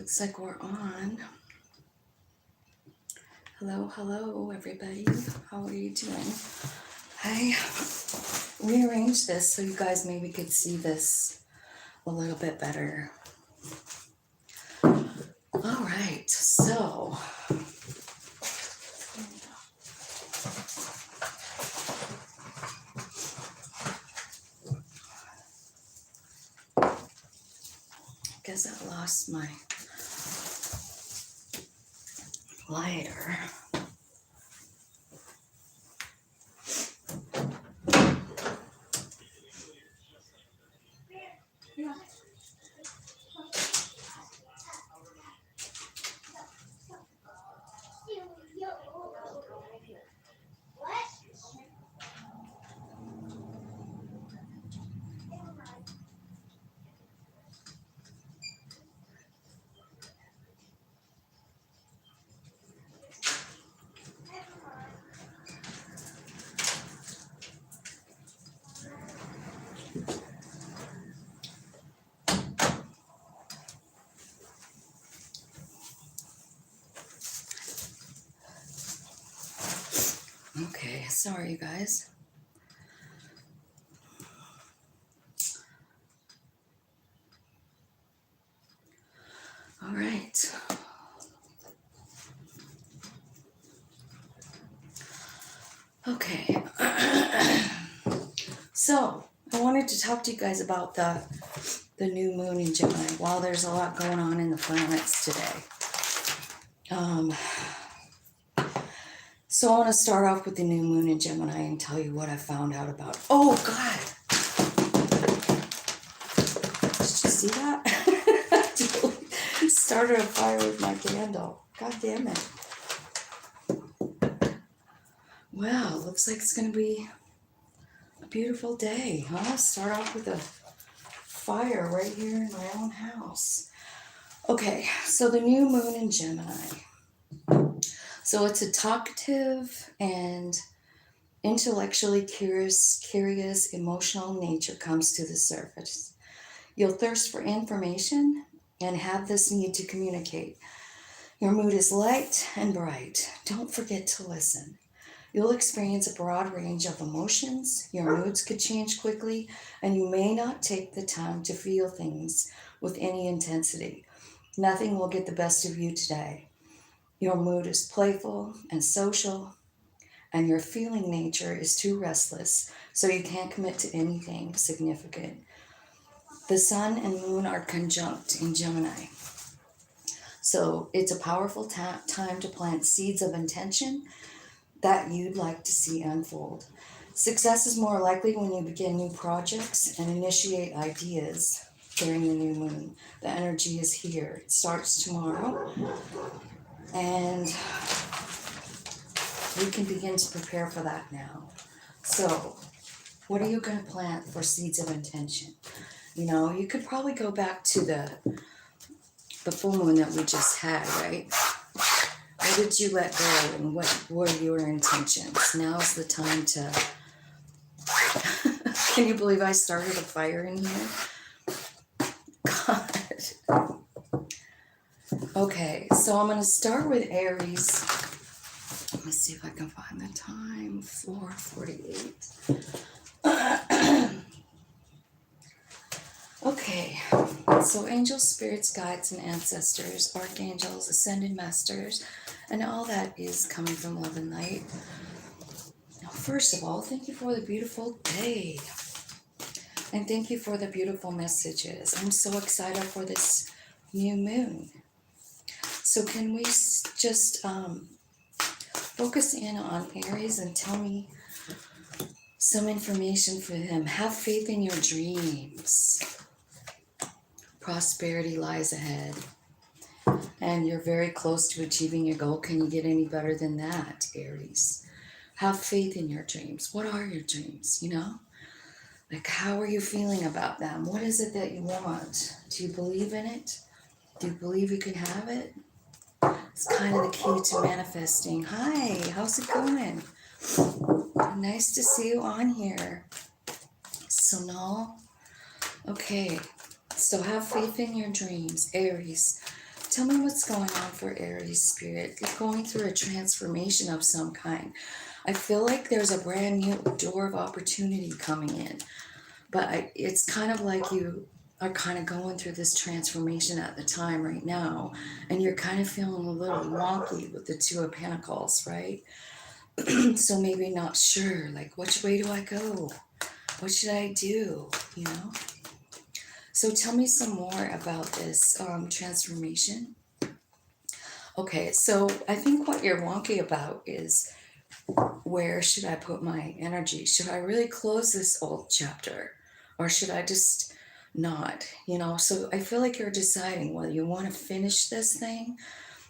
Looks like we're on. Hello, hello, everybody. How are you doing? I rearranged this so you guys maybe could see this a little bit better. All right, so I guess I lost my lighter. Okay, sorry, you guys. All right. Okay. So, I wanted to talk to you guys about the new moon in Gemini. While there's a lot going on in the planets today. So I want to start off with the new moon in Gemini and tell you what I found out about. Oh, God. Did you see that? I started a fire with my candle. God damn it. Well, looks like it's going to be a beautiful day, huh? Start off with a fire right here in my own house. Okay, so the new moon in Gemini. So it's a talkative and intellectually curious, emotional nature comes to the surface. You'll thirst for information and have this need to communicate. Your mood is light and bright. Don't forget to listen. You'll experience a broad range of emotions. Your moods could change quickly, and you may not take the time to feel things with any intensity. Nothing will get the best of you today. Your mood is playful and social, and your feeling nature is too restless, so you can't commit to anything significant. The sun and moon are conjunct in Gemini. So it's a powerful time to plant seeds of intention that you'd like to see unfold. Success is more likely when you begin new projects and initiate ideas during the new moon. The energy is here. It starts tomorrow. And we can begin to prepare for that now. So, what are you going to plant for seeds of intention? You know, you could probably go back to the full moon that we just had, right? What did you let go and what were your intentions? Now's the time to... Can you believe I started a fire in here? God. Okay, so I'm going to start with Aries. Let me see if I can find the time. 4:48. Okay, so angels, spirits, guides, and ancestors, archangels, ascended masters, and all that is coming from love and light. Now, first of all, thank you for the beautiful day. And thank you for the beautiful messages. I'm so excited for this new moon. So can we just focus in on Aries and tell me some information for him? Have faith in your dreams. Prosperity lies ahead. And you're very close to achieving your goal. Can you get any better than that, Aries? Have faith in your dreams. What are your dreams, you know? Like, how are you feeling about them? What is it that you want? Do you believe in it? Do you believe you can have it? It's kind of the key to manifesting. Hi, how's it going? Nice to see you on here. Sonal. Okay, so have faith in your dreams, Aries. Tell me what's going on for Aries spirit. You're going through a transformation of some kind. I feel like there's a brand new door of opportunity coming in. But it's kind of like you are kind of going through this transformation at the time right now. And you're kind of feeling a little wonky with the Two of Pentacles, right? So maybe not sure, like, which way do I go? What should I do? You know? So tell me some more about this transformation. Okay, so I think what you're wonky about is, where should I put my energy? Should I really close this old chapter? Or should I just not? You know, so I feel like you're deciding whether you want to finish this thing,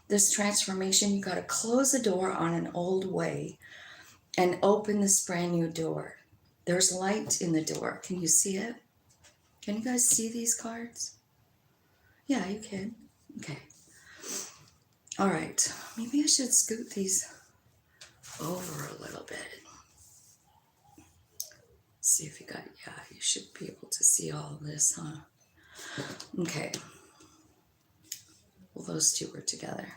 this transformation. You got to close the door on an old way and open this brand new door. There's light in the door. Can you see it? Can you guys see these cards? Yeah, you can. Okay. All right. Maybe I should scoot these over a little bit. See if you got, yeah, you should be able to see all of this, huh? Okay. Well, those two were together.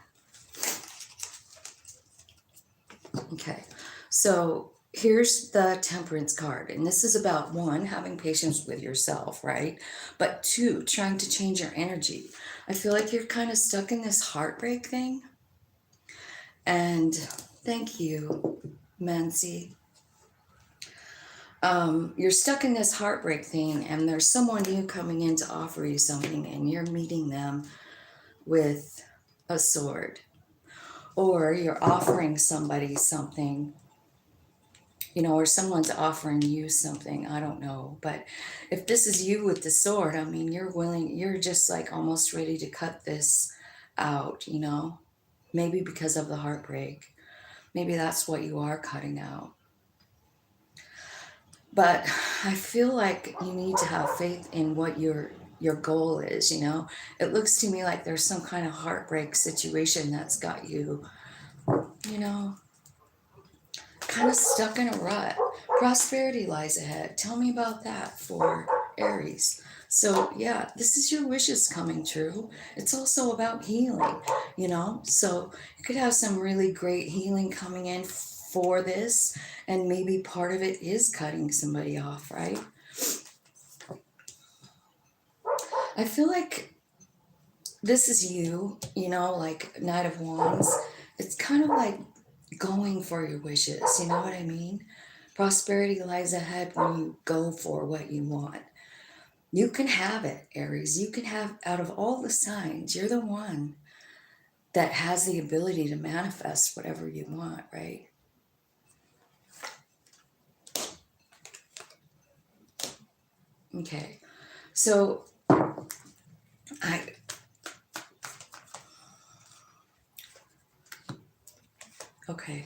Okay. So here's the Temperance card. And this is about, one, having patience with yourself, right? But two, trying to change your energy. I feel like you're kind of stuck in this heartbreak thing. And thank you, Mancy. You're stuck in this heartbreak thing, and there's someone new coming in to offer you something, and you're meeting them with a sword. Or you're offering somebody something, you know, or someone's offering you something. I don't know. But if this is you with the sword, I mean, you're willing, you're just like almost ready to cut this out, you know, maybe because of the heartbreak. Maybe that's what you are cutting out. But I feel like you need to have faith in what your goal is, you know. It looks to me like there's some kind of heartbreak situation that's got you, you know, kind of stuck in a rut. Prosperity lies ahead. Tell me about that for Aries. So yeah, this is your wishes coming true. It's also about healing, you know. So you could have some really great healing coming in for this, and maybe part of it is cutting somebody off, right? I feel like this is you, you know, like Knight of Wands. It's kind of like going for your wishes, you know what I mean? Prosperity lies ahead when you go for what you want. You can have it, Aries. You can have, out of all the signs, you're the one that has the ability to manifest whatever you want, right? Okay, so okay,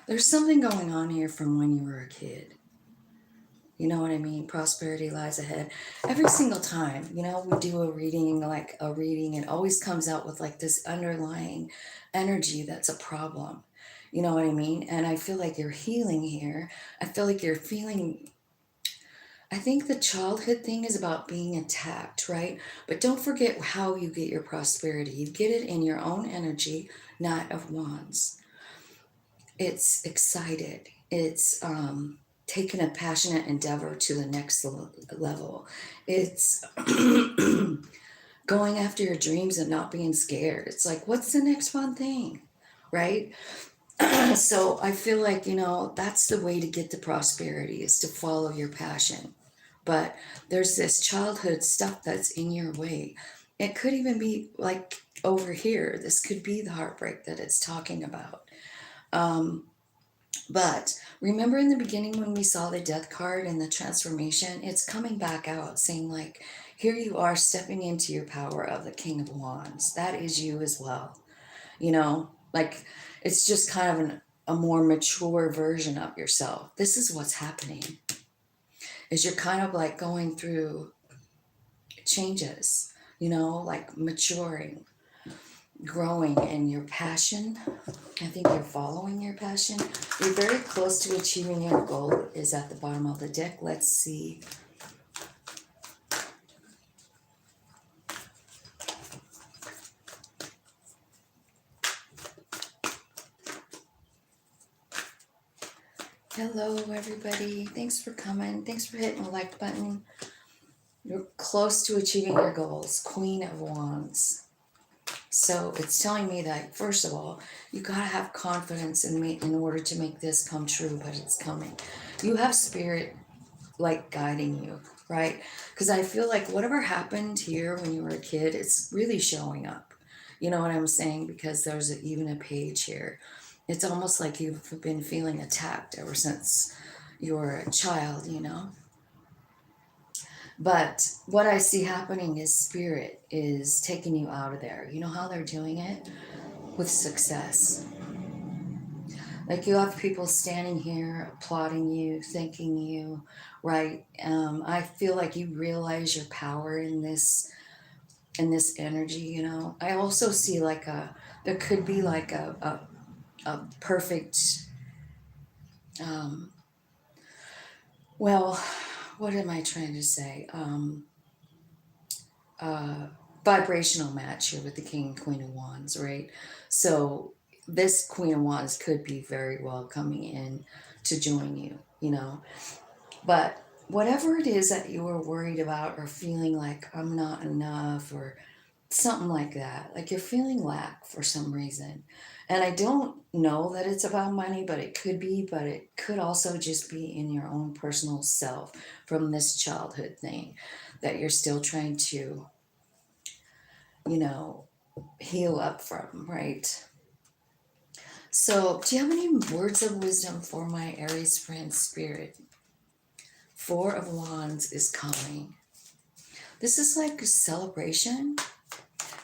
there's something going on here from when you were a kid. You know what I mean? Prosperity lies ahead. Every single time, you know, we do a reading, it always comes out with like this underlying energy that's a problem. You know what I mean? And I feel like you're healing here. I feel like you're feeling, I think the childhood thing is about being attacked, right? But don't forget how you get your prosperity. You get it in your own energy, Knight of Wands. It's excited. It's taking a passionate endeavor to the next level. It's going after your dreams and not being scared. It's like, what's the next fun thing, right? So I feel like, you know, that's the way to get to prosperity, is to follow your passion. But there's this childhood stuff that's in your way. It could even be like over here. This could be the heartbreak that it's talking about. But remember in the beginning when we saw the Death card and the transformation, it's coming back out saying like, here you are stepping into your power of the King of Wands. That is you as well. You know, like it's just kind of a more mature version of yourself. This is what's happening, is you're kind of like going through changes, you know, like maturing, growing in your passion. I think you're following your passion. You're very close to achieving your goal, is at the bottom of the deck. Let's see. Hello, everybody. Thanks for coming. Thanks for hitting the like button. You're close to achieving your goals. Queen of Wands. So it's telling me that, first of all, you got to have confidence in me in order to make this come true, but it's coming. You have spirit like guiding you, right? Because I feel like whatever happened here when you were a kid, it's really showing up. You know what I'm saying? Because there's even a page here. It's almost like you've been feeling attacked ever since you were a child, you know? But what I see happening is spirit is taking you out of there. You know how they're doing it? With success. Like you have people standing here applauding you, thanking you, right? I feel like you realize your power in this energy, you know. I also see like there could be like a perfect, um, well, what am I trying to say? Uh, Vibrational match here with the King and Queen of Wands, right? So this Queen of Wands could be very well coming in to join you, you know. But whatever it is that you were worried about or feeling like I'm not enough or something like that, like you're feeling lack for some reason. And I don't know that it's about money, but it could be, but it could also just be in your own personal self from this childhood thing that you're still trying to, you know, heal up from, right? So, do you have any words of wisdom for my Aries friend spirit? Four of Wands is coming. This is like a celebration.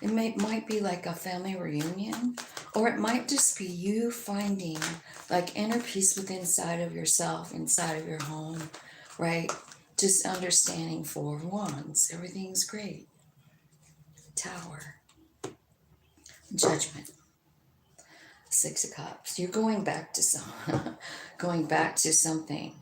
It might be like a family reunion, or it might just be you finding like inner peace within inside of yourself, inside of your home, right? Just understanding Four of Wands. Everything's great. Tower. Judgment. Six of Cups. You're going back to going back to something.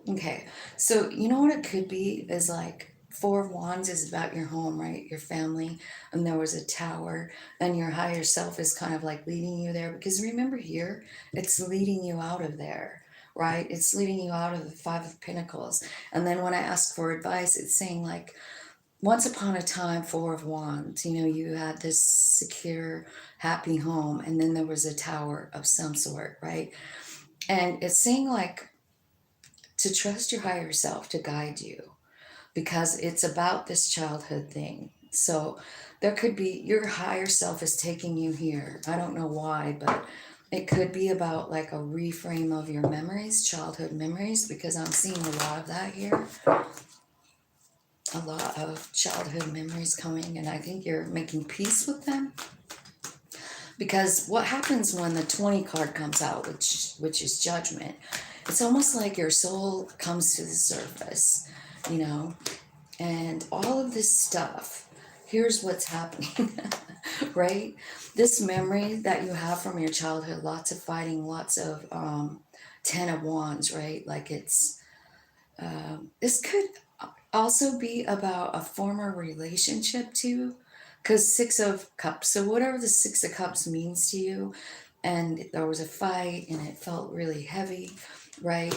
Okay, so you know what it could be is like Four of Wands is about your home, right? Your family, and there was a tower, and your higher self is kind of like leading you there. Because remember here, it's leading you out of there, right? It's leading you out of the Five of Pentacles. And then when I ask for advice, it's saying like, once upon a time, Four of Wands, you know, you had this secure, happy home, and then there was a tower of some sort, right? And it's saying like, to trust your higher self to guide you because it's about this childhood thing. So there could be your higher self is taking you here. I don't know why, but it could be about like a reframe of your memories, childhood memories, because I'm seeing a lot of that here. A lot of childhood memories coming, and I think you're making peace with them. Because what happens when the 20 card comes out, which is judgment, it's almost like your soul comes to the surface, you know, and all of this stuff, here's what's happening, right? This memory that you have from your childhood, lots of fighting, lots of 10 of Wands, right? Like this could also be about a former relationship too, because Six of Cups. So whatever the Six of Cups means to you, and there was a fight and it felt really heavy, right?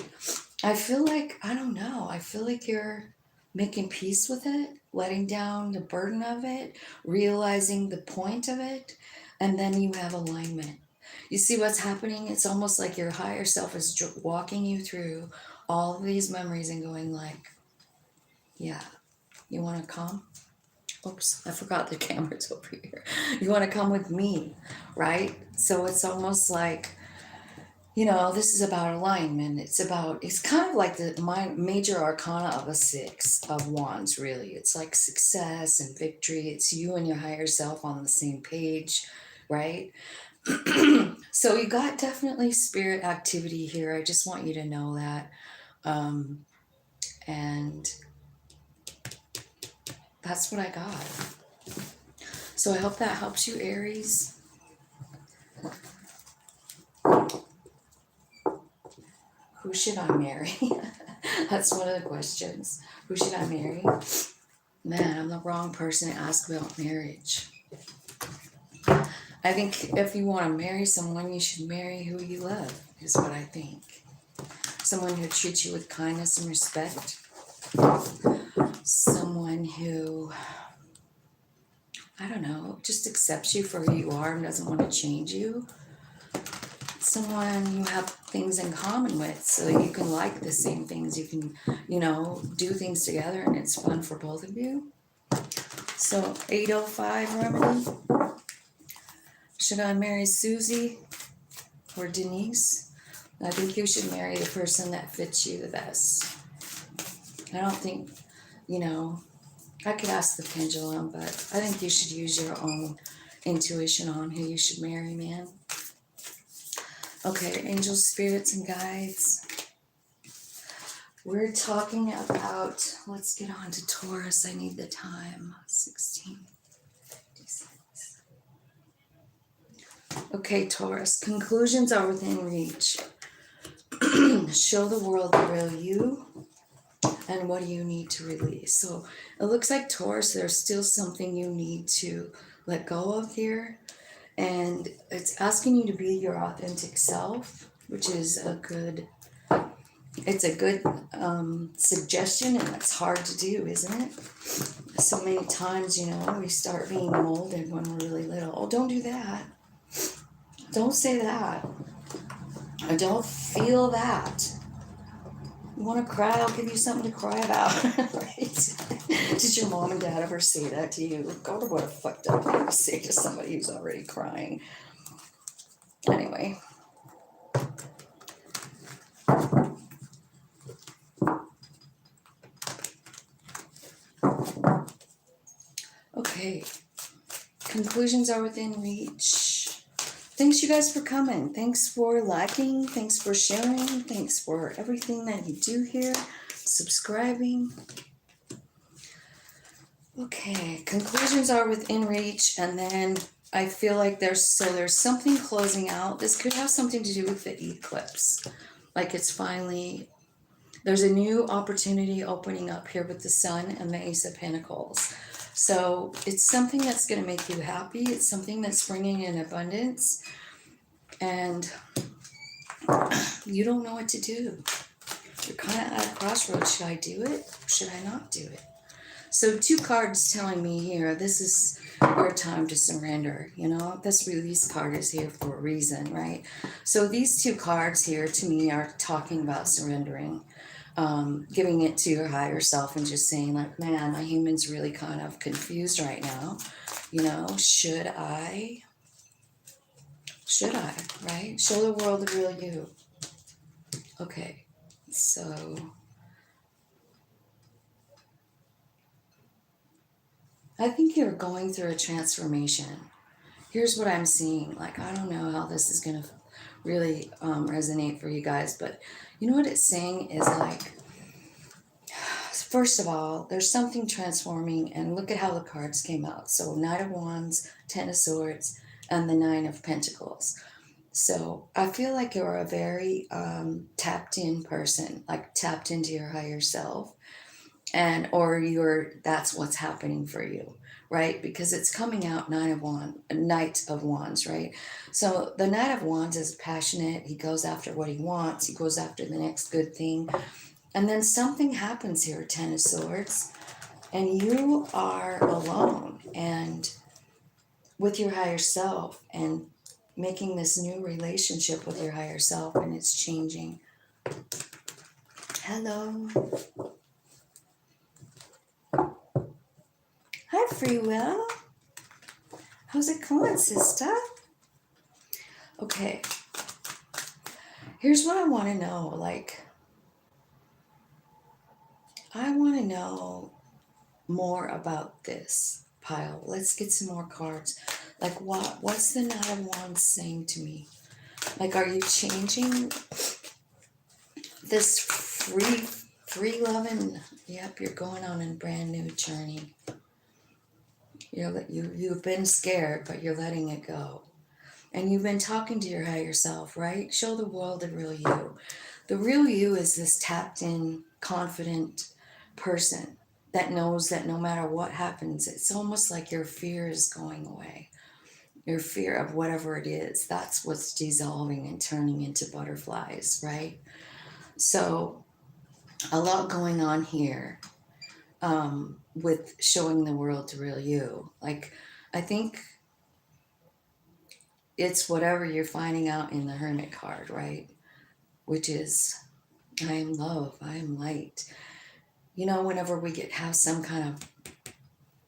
I feel like, I don't know, I feel like you're making peace with it, letting down the burden of it, realizing the point of it, and then you have alignment. You see what's happening? It's almost like your higher self is walking you through all of these memories and going like, yeah, you want to come? Oops, I forgot the camera's over here. You want to come with me, right? So it's almost like, you know, this is about alignment. It's kind of like the major arcana of a Six of Wands, really. It's like success and victory. It's you and your higher self on the same page, right? So you got definitely spirit activity here. I just want you to know that. And that's what I got. So I hope that helps you, Aries. Who should I marry? That's one of the questions. Who should I marry? Man, I'm the wrong person to ask about marriage. I think if you want to marry someone, you should marry who you love, is what I think. Someone who treats you with kindness and respect. Someone who, I don't know, just accepts you for who you are and doesn't want to change you. Someone you have things in common with so that you can like the same things. You can, do things together and it's fun for both of you. So 805 remedy. Should I marry Susie or Denise? I think you should marry the person that fits you the best. I don't think, I could ask the pendulum, but I think you should use your own intuition on who you should marry, man. Okay, angels, spirits, and guides. We're talking about, let's get on to Taurus. I need the time. 16:56. Okay, Taurus. Conclusions are within reach. Show the world the real you. And what do you need to release? So it looks like Taurus, there's still something you need to let go of here. And it's asking you to be your authentic self, which is a good suggestion, and it's hard to do, isn't it? So many times, we start being molded when we're really little. Oh, don't do that. Don't say that. I don't feel that. You want to cry? I'll give you something to cry about. Right? Did your mom and dad ever say that to you? God, what a fucked up thing to say to somebody who's already crying. Anyway. Okay. Conclusions are within reach. Thanks, you guys, for coming. Thanks for liking. Thanks for sharing. Thanks for everything that you do here. Subscribing. Okay, conclusions are within reach, and then I feel like there's something closing out. This could have something to do with the eclipse. Like it's finally, there's a new opportunity opening up here with the Sun and the Ace of Pentacles. So it's something that's going to make you happy. It's something that's bringing in abundance, and you don't know what to do. You're kind of at a crossroads. Should I do it? Or should I not do it? So 2 cards telling me here, this is your time to surrender. This release card is here for a reason, right? So these 2 cards here to me are talking about surrendering, giving it to your higher self and just saying like, man, my human's really kind of confused right now. Should I, right? Show the world the real you. Okay, so I think you're going through a transformation. Here's what I'm seeing. Like, I don't know how this is going to really resonate for you guys, but you know what it's saying is like, first of all, there's something transforming, and look at how the cards came out. So Knight of Wands, Ten of Swords, and the Nine of Pentacles. So I feel like you're a very tapped in person, like tapped into your higher self. Or that's what's happening for you, right? Because it's coming out Knight of Wands, right? So the Knight of Wands is passionate. He goes after what he wants. He goes after the next good thing. And then something happens here, Ten of Swords, and you are alone and with your higher self and making this new relationship with your higher self, and it's changing. Hello. Hi, Free Will. How's it going, sister? Okay. Here's what I want to know. Like, I want to know more about this pile. Let's get some more cards. Like, what's the Knight of Wands saying to me? Like, are you changing this free loving? Yep, you're going on a brand new journey. You've been scared, but you're letting it go. And you've been talking to your higher self, right? Show the world the real you. The real you is this tapped in, confident person that knows that no matter what happens, it's almost like your fear is going away. your fear of whatever it is, that's what's dissolving and turning into butterflies, right? So a lot going on here with showing the world the real you. Like, I think it's whatever you're finding out in the Hermit card, right? Which is, I am love, I am light. You know, whenever we have some kind of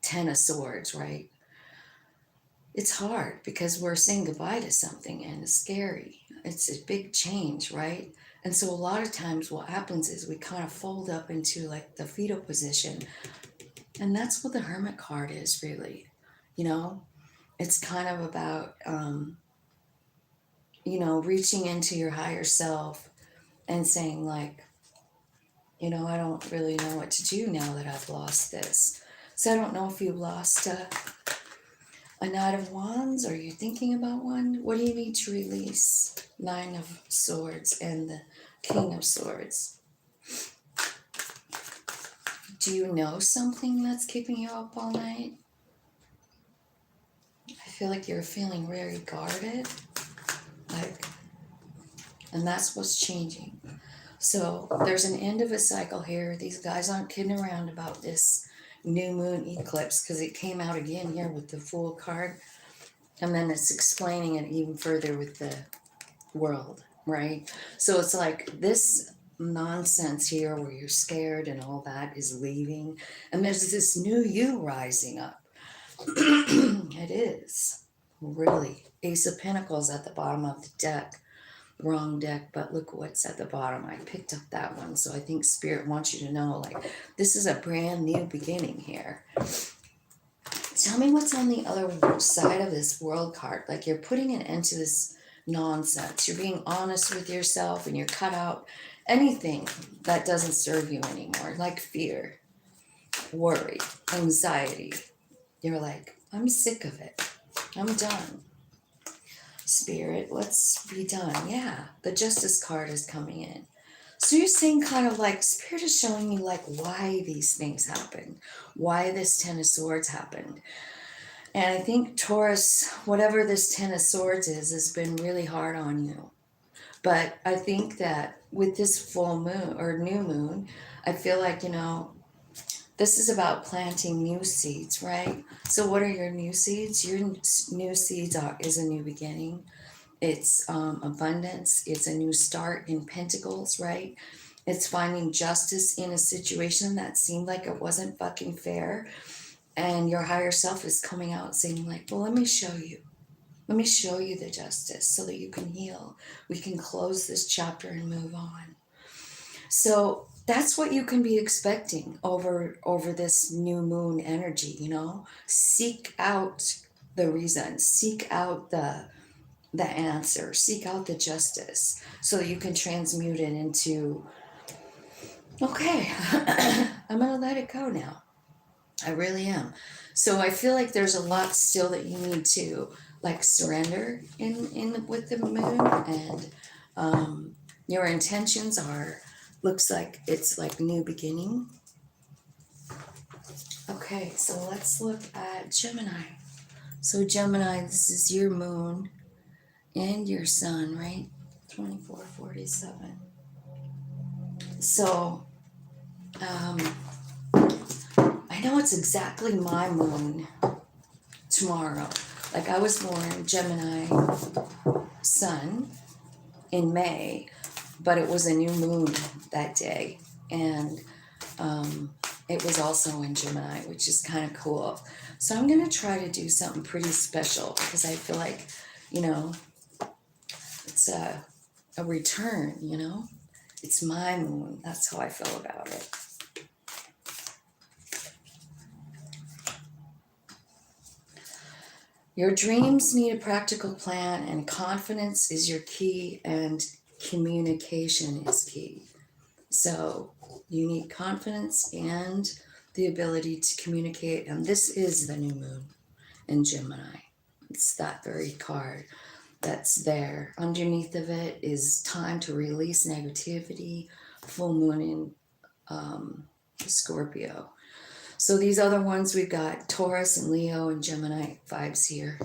Ten of Swords, right? It's hard because we're saying goodbye to something and it's scary. It's a big change, right? And so a lot of times what happens is we kind of fold up into like the fetal position. And that's what the Hermit card is, really. You know, it's kind of about, you know, reaching into your higher self and saying, like, you know, I don't really know what to do now that I've lost this. So I don't know if you lost a Knight of Wands, or you're thinking about one. What do you need to release? Nine of Swords and the King of Swords. Do you know something that's keeping you up all night? I feel like you're feeling very guarded. Like, and that's what's changing. So there's an end of a cycle here. These guys aren't kidding around about this new moon eclipse, because it came out again here with the Fool card. And then it's explaining it even further with the world, right? So it's like this nonsense here where you're scared and all that is leaving. And there's this new you rising up. It is. Really. Ace of Pentacles at the bottom of the deck. Wrong deck, but look what's at the bottom. I picked up that one. So I think Spirit wants you to know, like, this is a brand new beginning here. Tell me what's on the other side of this World card. Like, you're putting an end to this nonsense. You're being honest with yourself and you're cut out anything that doesn't serve you anymore, like fear, worry, anxiety. You're like, I'm sick of it. I'm done. Spirit, let's be done. Yeah, the Justice card is coming in. So you're saying kind of like Spirit is showing you like why these things happened, why this Ten of Swords happened. And I think Taurus, whatever this Ten of Swords is, has been really hard on you. But I think that with this full moon or new moon, I feel like, you know, this is about planting new seeds, right? So what are your new seeds? Your new seeds is a new beginning. It's abundance. It's a new start in Pentacles, right? It's finding justice in a situation that seemed like it wasn't fucking fair. And your higher self is coming out saying like, well, let me show you. Let me show you the justice so that you can heal. We can close this chapter and move on. So that's what you can be expecting over this new moon energy, you know? Seek out the reason, seek out the answer, seek out the justice so that you can transmute it into, okay, I'm going to let it go now. I really am. So I feel like there's a lot still that you need to like surrender in with the moon, and your intentions are, looks like it's like new beginning. Okay, so let's look at Gemini. So Gemini, this is your moon and your sun, right? 2447. So I know it's exactly my moon tomorrow. Like, I was born Gemini sun in May, but it was a new moon that day. And it was also in Gemini, which is kind of cool. So I'm going to try to do something pretty special because I feel like, you know, it's a return, you know? It's my moon. That's how I feel about it. Your dreams need a practical plan, and confidence is your key, and communication is key. So you need confidence and the ability to communicate, and this is the new moon in Gemini. It's that very card that's there. Underneath of it is time to release negativity, full moon in Scorpio. So these other ones, we've got Taurus and Leo and Gemini vibes here.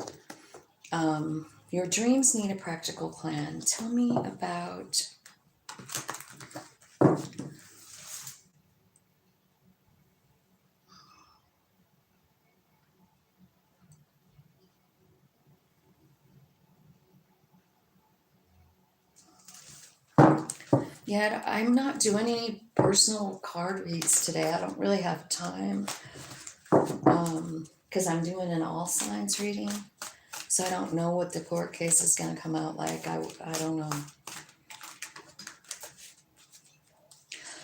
Your dreams need a practical plan. Tell me about yeah, I'm not doing any personal card reads today. I don't really have time because I'm doing an all signs reading. So I don't know what the court case is going to come out like. I don't know.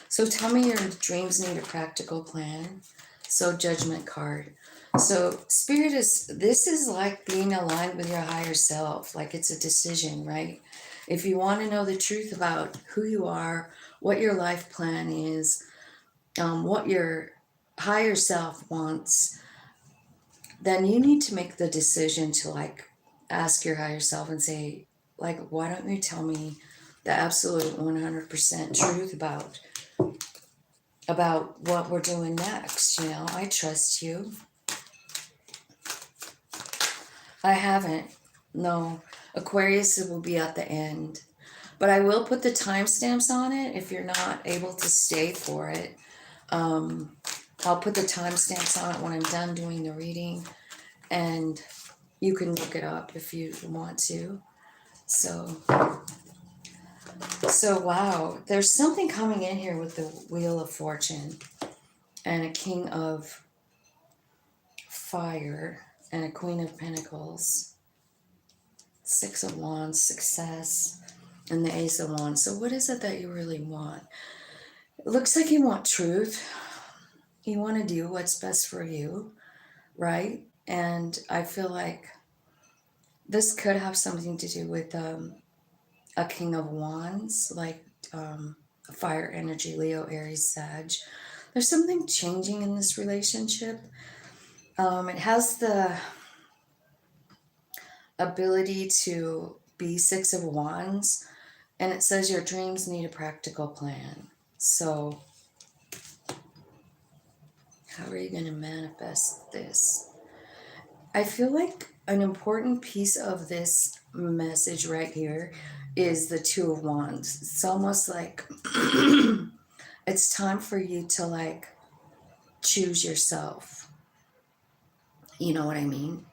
So tell me your dreams need a practical plan. So Judgment card. So Spirit this is like being aligned with your higher self. Like it's a decision, right? If you want to know the truth about who you are, what your life plan is, what your higher self wants, then you need to make the decision to like ask your higher self and say, like, why don't you tell me the absolute 100% truth about what we're doing next? You know, I trust you. I haven't. No. Aquarius will be at the end. But I will put the timestamps on it if you're not able to stay for it. I'll put the timestamps on it when I'm done doing the reading. And you can look it up if you want to. So wow. There's something coming in here with the Wheel of Fortune and a King of Fire and a Queen of Pentacles. Six of Wands, success, and the Ace of Wands. So what is it that you really want? It looks like you want truth. You want to do what's best for you, right? And I feel like this could have something to do with a King of Wands, like fire energy, Leo, Aries, Sag. There's something changing in this relationship. It has the ability to be Six of Wands, and it says your dreams need a practical plan. So how are you going to manifest this? I feel like an important piece of this message right here is the Two of Wands. It's almost like it's time for you to like choose yourself. You know what I mean?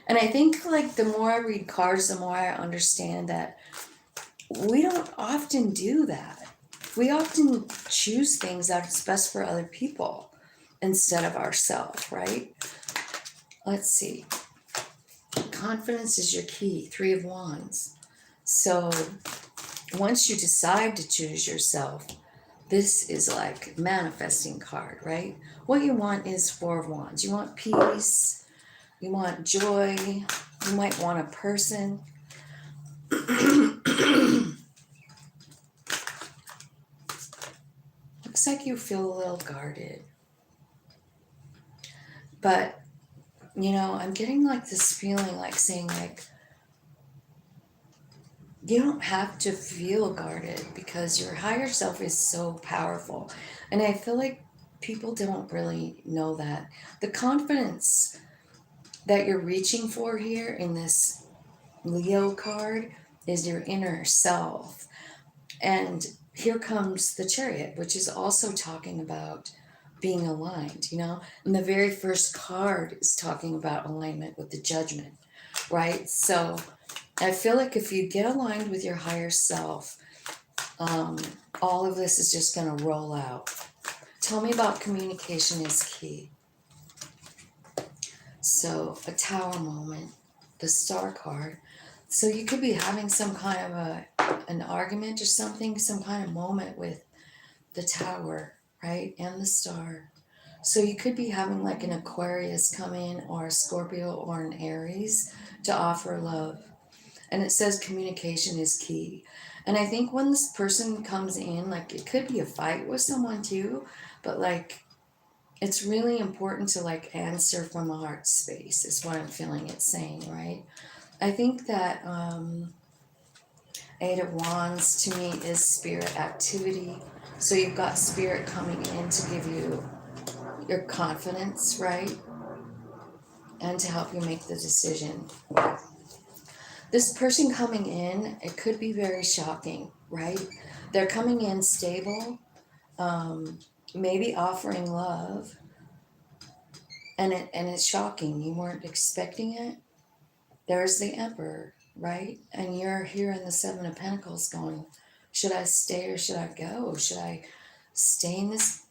And I think like the more I read cards, the more I understand that we don't often do that. We often choose things that's best for other people instead of ourselves, right? Let's see. Confidence is your key, Three of Wands. So once you decide to choose yourself, this is like manifesting card, right? What you want is Four of Wands. You want peace. You want joy. You might want a person. Looks like you feel a little guarded. But, you know, I'm getting like this feeling like saying like, you don't have to feel guarded because your higher self is so powerful. And I feel like people don't really know that. The confidence that you're reaching for here in this Leo card is your inner self. And here comes the Chariot, which is also talking about being aligned, you know? And the very first card is talking about alignment with the Judgment, right? So I feel like if you get aligned with your higher self, all of this is just going to roll out. Tell me about communication is key. So a Tower moment, the Star card. So you could be having some kind of an argument or something, some kind of moment with the Tower, right? And the Star. So you could be having like an Aquarius come in, or a Scorpio or an Aries to offer love. And it says communication is key. And I think when this person comes in, like it could be a fight with someone too, but like it's really important to like answer from a heart space is what I'm feeling it saying, right? I think that Eight of Wands to me is spirit activity. So you've got spirit coming in to give you your confidence, right? and to help you make the decision. This person coming in, it could be very shocking, right? They're coming in stable, maybe offering love, and it's shocking. You weren't expecting it. There's the Emperor, right? And you're here in the Seven of Pentacles going, should I stay or should I go? Should I stay in this?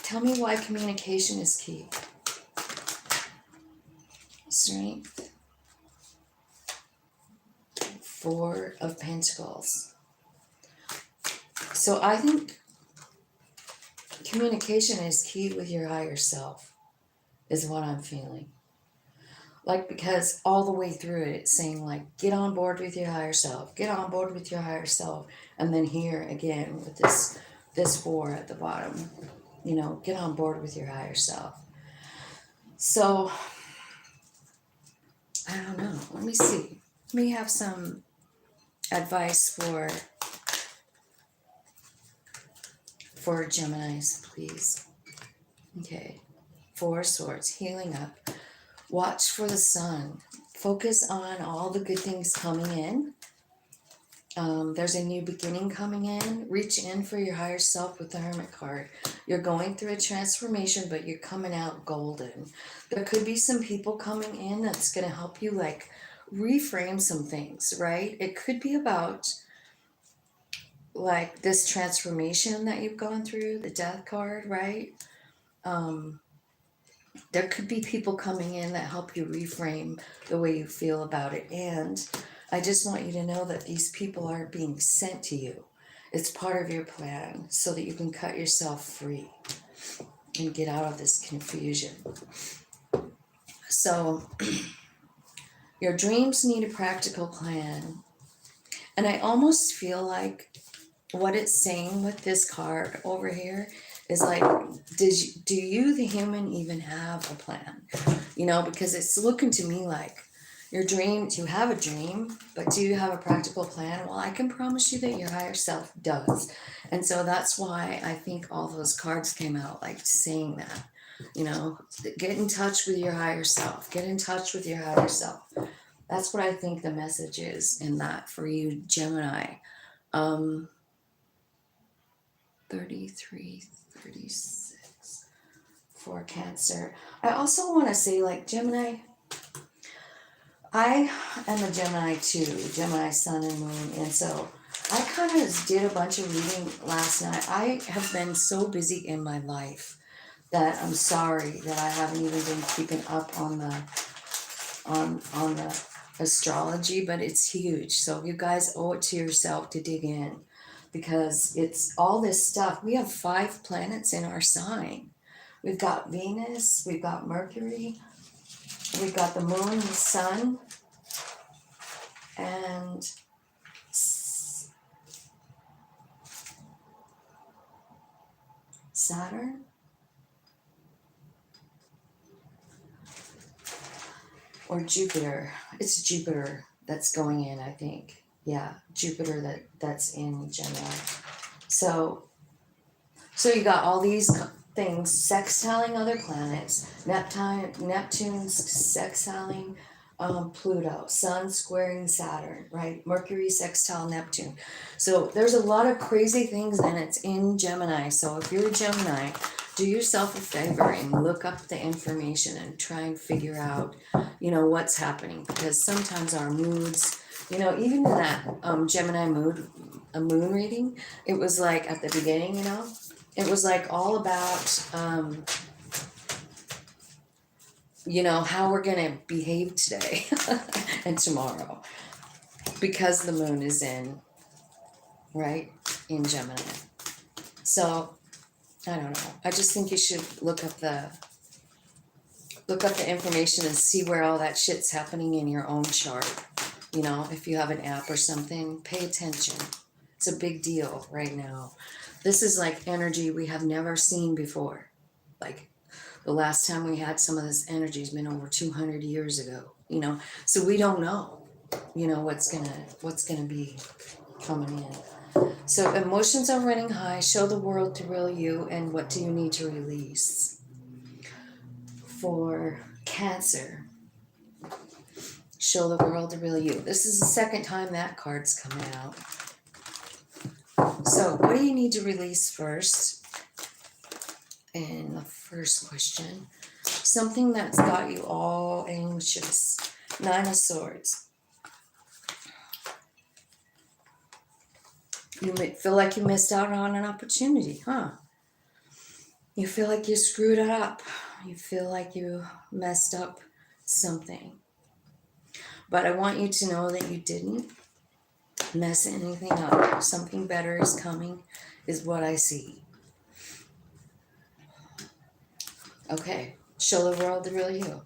Tell me why communication is key. Strength. Four of Pentacles. So I think communication is key with your higher self, is what I'm feeling. Like, because all the way through it, it's saying, like, get on board with your higher self. Get on board with your higher self. And then here, again, with this four at the bottom, you know, get on board with your higher self. So, I don't know. Let me see. Let me have some advice for Geminis, please. Okay. Four of Swords, healing up. Watch for the sun. Focus on all the good things coming in. There's a new beginning coming in. Reach in for your higher self with the Hermit card. You're going through a transformation, but you're coming out golden. There could be some people coming in that's going to help you, like, reframe some things, right? It could be about, like, this transformation that you've gone through, the Death card, right? There could be people coming in that help you reframe the way you feel about it. And I just want you to know that these people aren't being sent to you. It's part of your plan so that you can cut yourself free and get out of this confusion. So your dreams need a practical plan. And I almost feel like what it's saying with this card over here is like, do you, the human, even have a plan? You know, because it's looking to me like your dream, you have a dream, but do you have a practical plan? Well, I can promise you that your higher self does. And so that's why I think all those cards came out, like, saying that, you know, get in touch with your higher self, get in touch with your higher self. That's what I think the message is in that for you, Gemini. 33, 36 for Cancer. I also want to say, like, Gemini, I am a Gemini too, Gemini sun and moon, and so I kind of did a bunch of reading last night. I have been so busy in my life that I'm sorry that I haven't even been keeping up on the astrology, but it's huge. So you guys owe it to yourself to dig in, because it's all this stuff. We have 5 planets in our sign. We've got Venus, we've got Mercury, we've got the moon, the sun, and Saturn. Or Jupiter. It's Jupiter that's going in, I think. Yeah, Jupiter that's in Gemini. So you got all these things sextiling other planets. Neptune's sextiling Pluto. Sun squaring Saturn, right? Mercury sextile Neptune. So there's a lot of crazy things, and it's in Gemini. So if you're a Gemini, do yourself a favor and look up the information and try and figure out, you know, what's happening. Because sometimes our moods, you know, even in that Gemini moon reading, it was like at the beginning, you know, it was like all about, you know, how we're going to behave today and tomorrow. Because the moon is in, right, in Gemini. So I don't know. I just think you should look up the information and see where all that shit's happening in your own chart. You know, if you have an app or something, pay attention. It's a big deal right now. This is like energy we have never seen before. Like, the last time we had some of this energy has been over 200 years ago, you know. So we don't know, you know, what's gonna be coming in. So emotions are running high. Show the world the real you, and what do you need to release? For Cancer. Show the world the real you. This is the second time that card's coming out. So what do you need to release first? And the first question, something that's got you all anxious. 9 of Swords. You feel like you missed out on an opportunity, huh? You feel like you screwed it up. You feel like you messed up something. But I want you to know that you didn't mess anything up. Something better is coming, is what I see. Okay, show the world the real you.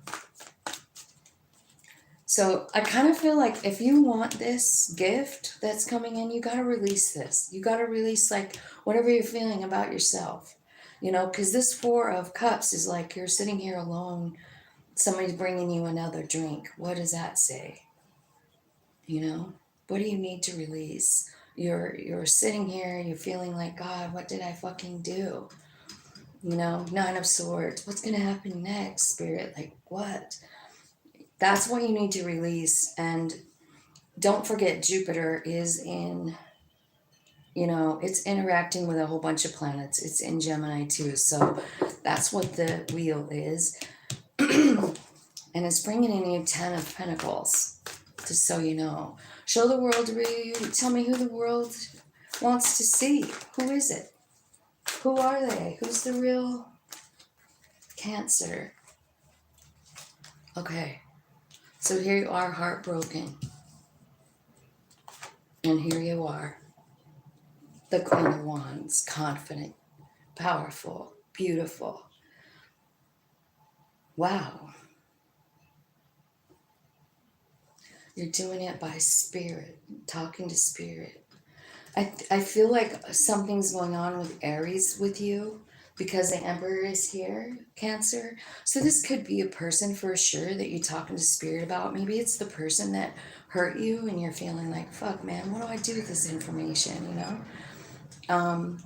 So I kind of feel like if you want this gift that's coming in, you got to release this. You got to release like whatever you're feeling about yourself. You know, because this 4 of Cups is like you're sitting here alone. Somebody's bringing you another drink. What does that say? You know, what do you need to release? You're sitting here, you're feeling like, God, what did I fucking do? You know, 9 of Swords. What's going to happen next, Spirit? Like, what? That's what you need to release. And don't forget, Jupiter is in, you know, it's interacting with a whole bunch of planets. It's in Gemini too. So that's what the wheel is. And it's bringing in you 10 of Pentacles, just so you know. Show the world the real you. Tell me who the world wants to see. Who is it? Who are they? Who's the real Cancer? Okay. So here you are, heartbroken. And here you are, the Queen of Wands, confident, powerful, beautiful. Wow. You're doing it by spirit, talking to spirit. I feel like something's going on with Aries with you because the Emperor is here, Cancer. So this could be a person for sure that you're talking to spirit about. Maybe it's the person that hurt you and you're feeling like, fuck, man, what do I do with this information, you know?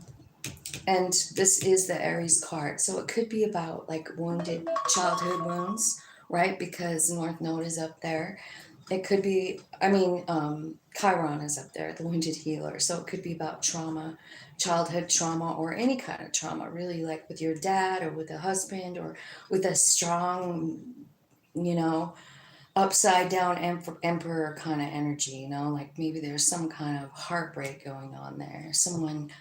And this is the Aries card. So it could be about like wounded childhood wounds, right? Because North Node is up there. It could be, Chiron is up there, the wounded healer. So it could be about trauma, childhood trauma, or any kind of trauma, really, like with your dad or with a husband or with a strong, you know, upside down emperor kind of energy, you know, like maybe there's some kind of heartbreak going on there. Someone,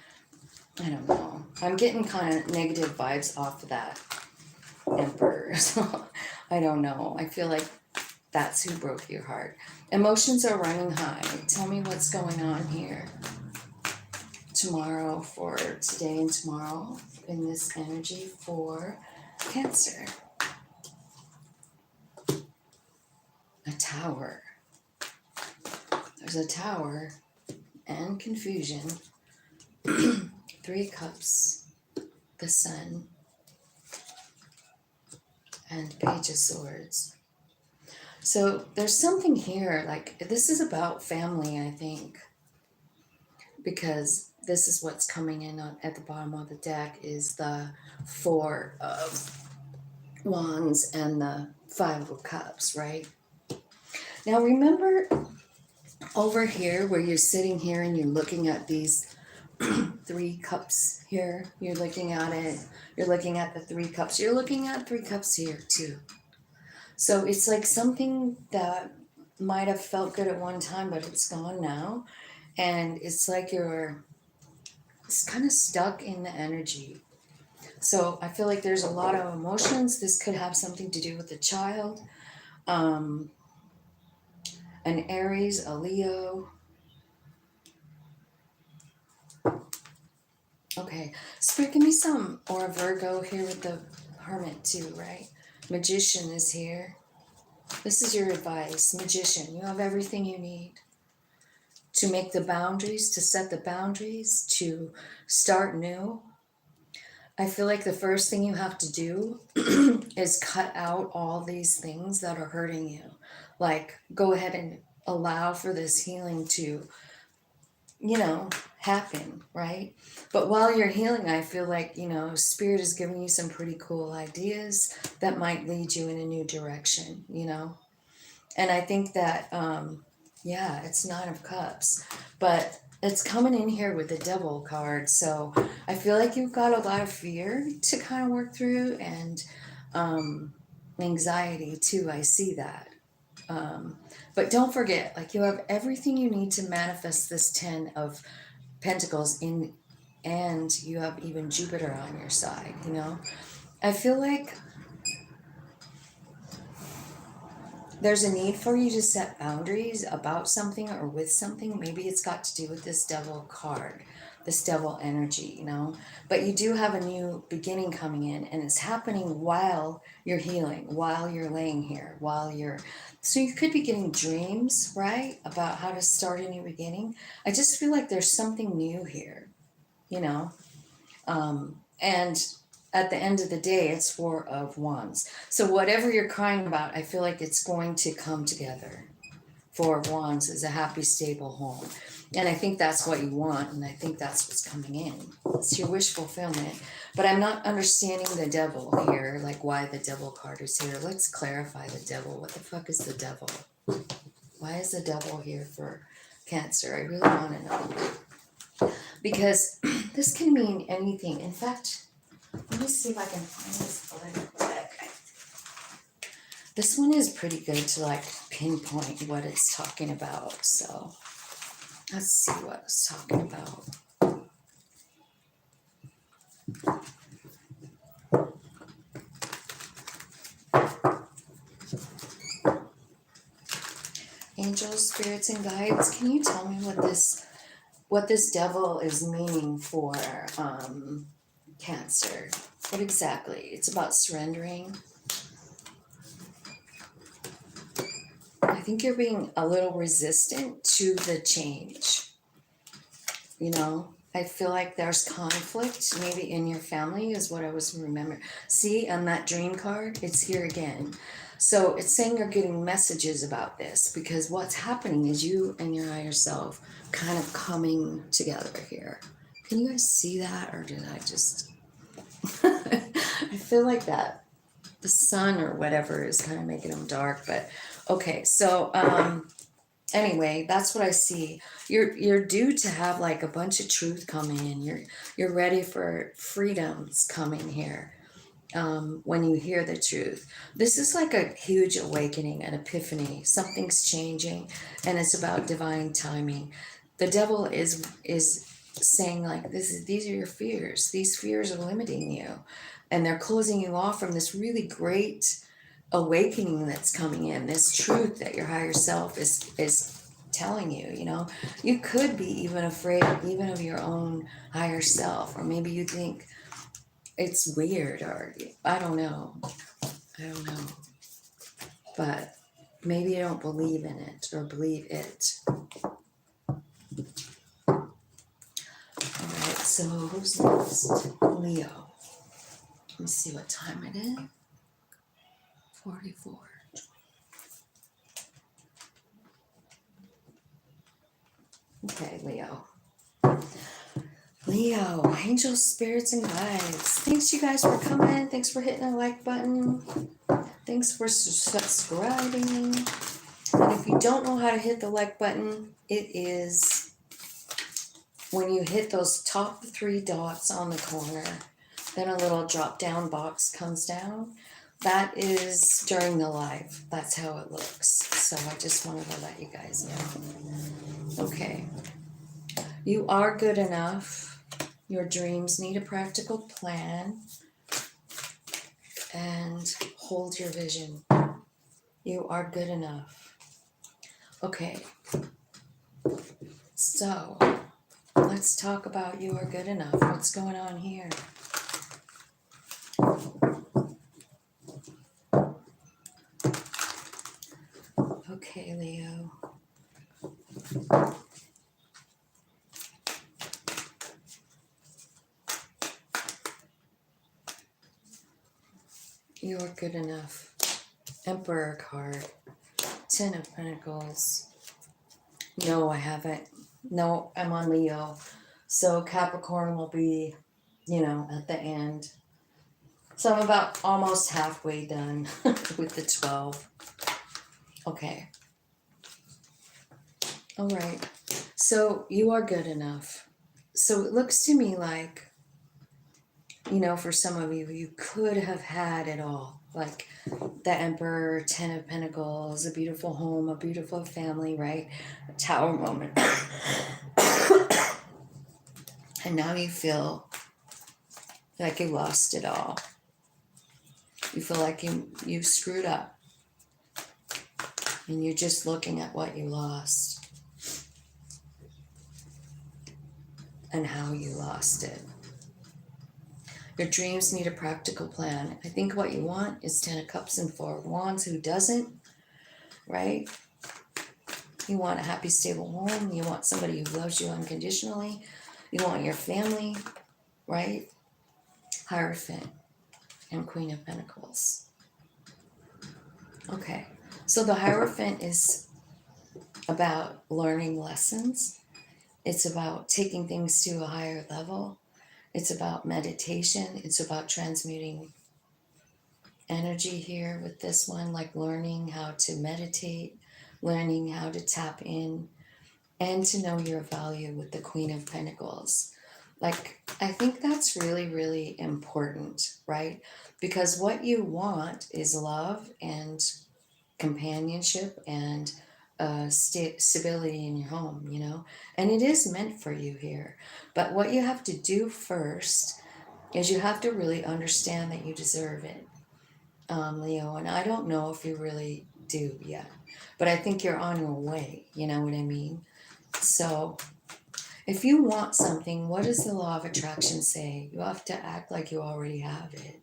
I don't know. I'm getting kind of negative vibes off of that emperor. So I don't know. I feel like that's who broke your heart. Emotions are running high. Tell me what's going on here tomorrow, for today and tomorrow, in this energy for Cancer. A tower. There's a tower and confusion. 3 cups, the Sun, and Page of Swords. So there's something here, like this is about family, I think, because this is what's coming in at the bottom of the deck is the 4 of Wands and the 5 of Cups, right? Now remember over here where you're sitting here and you're looking at these 3 cups here, you're looking at it, you're looking at the 3 cups, you're looking at 3 cups here too. So it's like something that might have felt good at one time, but it's gone now. And it's like it's kind of stuck in the energy. So I feel like there's a lot of emotions. This could have something to do with the child. An Aries, a Leo. Okay, Spirit, give me some. Or a Virgo here with the Hermit too, right? Magician is here. This is your advice. Magician, you have everything you need to make the boundaries, to set the boundaries, to start new. I feel like the first thing you have to do is cut out all these things that are hurting you. Like, go ahead and allow for this healing to, you know, happen, right? But while you're healing, I feel like, you know, Spirit is giving you some pretty cool ideas that might lead you in a new direction, you know? And I think that, yeah, it's Nine of Cups, but it's coming in here with the Devil card. So I feel like you've got a lot of fear to kind of work through, and anxiety too. I see that. But don't forget, like, you have everything you need to manifest this 10 of Pentacles in, and you have even Jupiter on your side, you know? I feel like there's a need for you to set boundaries about something or with something. Maybe it's got to do with this Devil card, this Devil energy, you know? But you do have a new beginning coming in, and it's happening while you're healing, while you're laying here, while you're... So you could be getting dreams, right? About how to start a new beginning. I just feel like there's something new here, you know? And at the end of the day, it's Four of Wands. So whatever you're crying about, I feel like it's going to come together. Four of Wands is a happy, stable home. And I think that's what you want, and I think that's what's coming in. It's your wish fulfillment. But I'm not understanding the Devil here, like why the Devil card is here. Let's clarify the Devil. What the fuck is the Devil? Why is the Devil here for Cancer? I really want to know. Because this can mean anything. In fact, let me see if I can find this other deck. This one is pretty good to like pinpoint what it's talking about. So let's see what it's talking about. Angels, spirits, and guides, can you tell me what this Devil is meaning for Cancer? What exactly? It's about surrendering. I think you're being a little resistant to the change. You know, I feel like there's conflict maybe in your family is what I was remembering. See, on that dream card, it's here again. So it's saying you're getting messages about this, because what's happening is you and your higher self kind of coming together here. Can you guys see that, or did I just... I feel like that the sun or whatever is kind of making them dark, but okay. So anyway, that's what I see. You're due to have like a bunch of truth coming in. You're ready for freedoms coming here. When you hear the truth, this is like a huge awakening, an epiphany. Something's changing, and it's about divine timing. The Devil is saying like, these are your fears. These fears are limiting you, and they're closing you off from this really great awakening that's coming in. This truth that your higher self is telling you. You know, you could be even afraid even of your own higher self, or maybe you think it's weird, or I don't know, but maybe you don't believe in it or believe it. All right, so who's next? Leo. Let me see what time it is. 44. Okay, Leo. Leo, angels, spirits, and guides. Thanks, you guys, for coming. Thanks for hitting the like button. Thanks for subscribing. And if you don't know how to hit the like button, it is when you hit those top 3 dots on the corner, then a little drop down box comes down. That is during the live. That's how it looks. So I just wanted to let you guys know. Okay. You are good enough. Your dreams need a practical plan. And hold your vision. You are good enough. Okay. So, let's talk about you are good enough. What's going on here? Okay, Leo. You are good enough. Emperor card. 10 of Pentacles. No, I haven't. No, I'm on Leo. So Capricorn will be, at the end. So I'm about almost halfway done with the 12. Okay. All right. So you are good enough. So it looks to me like, for some of you, you could have had it all. Like the Emperor, Ten of Pentacles, a beautiful home, a beautiful family, right? A Tower moment. And now you feel like you lost it all. You feel like you screwed up. And you're just looking at what you lost. And how you lost it. Your dreams need a practical plan. I think what you want is 10 of Cups and 4 of Wands. Who doesn't, right? You want a happy, stable home. You want somebody who loves you unconditionally. You want your family, right? Hierophant and Queen of Pentacles. Okay, so the Hierophant is about learning lessons. It's about taking things to a higher level. It's about meditation. It's about transmuting energy here with this one, like learning how to meditate, learning how to tap in, and to know your value with the Queen of Pentacles. Like, I think that's really, really important, right? Because what you want is love and companionship and stability in your home, and it is meant for you here. But what you have to do first is you have to really understand that you deserve it, Leo. And I don't know if you really do yet, but I think you're on your way. You know what I mean? So if you want something, what does the law of attraction say? You have to act like you already have it.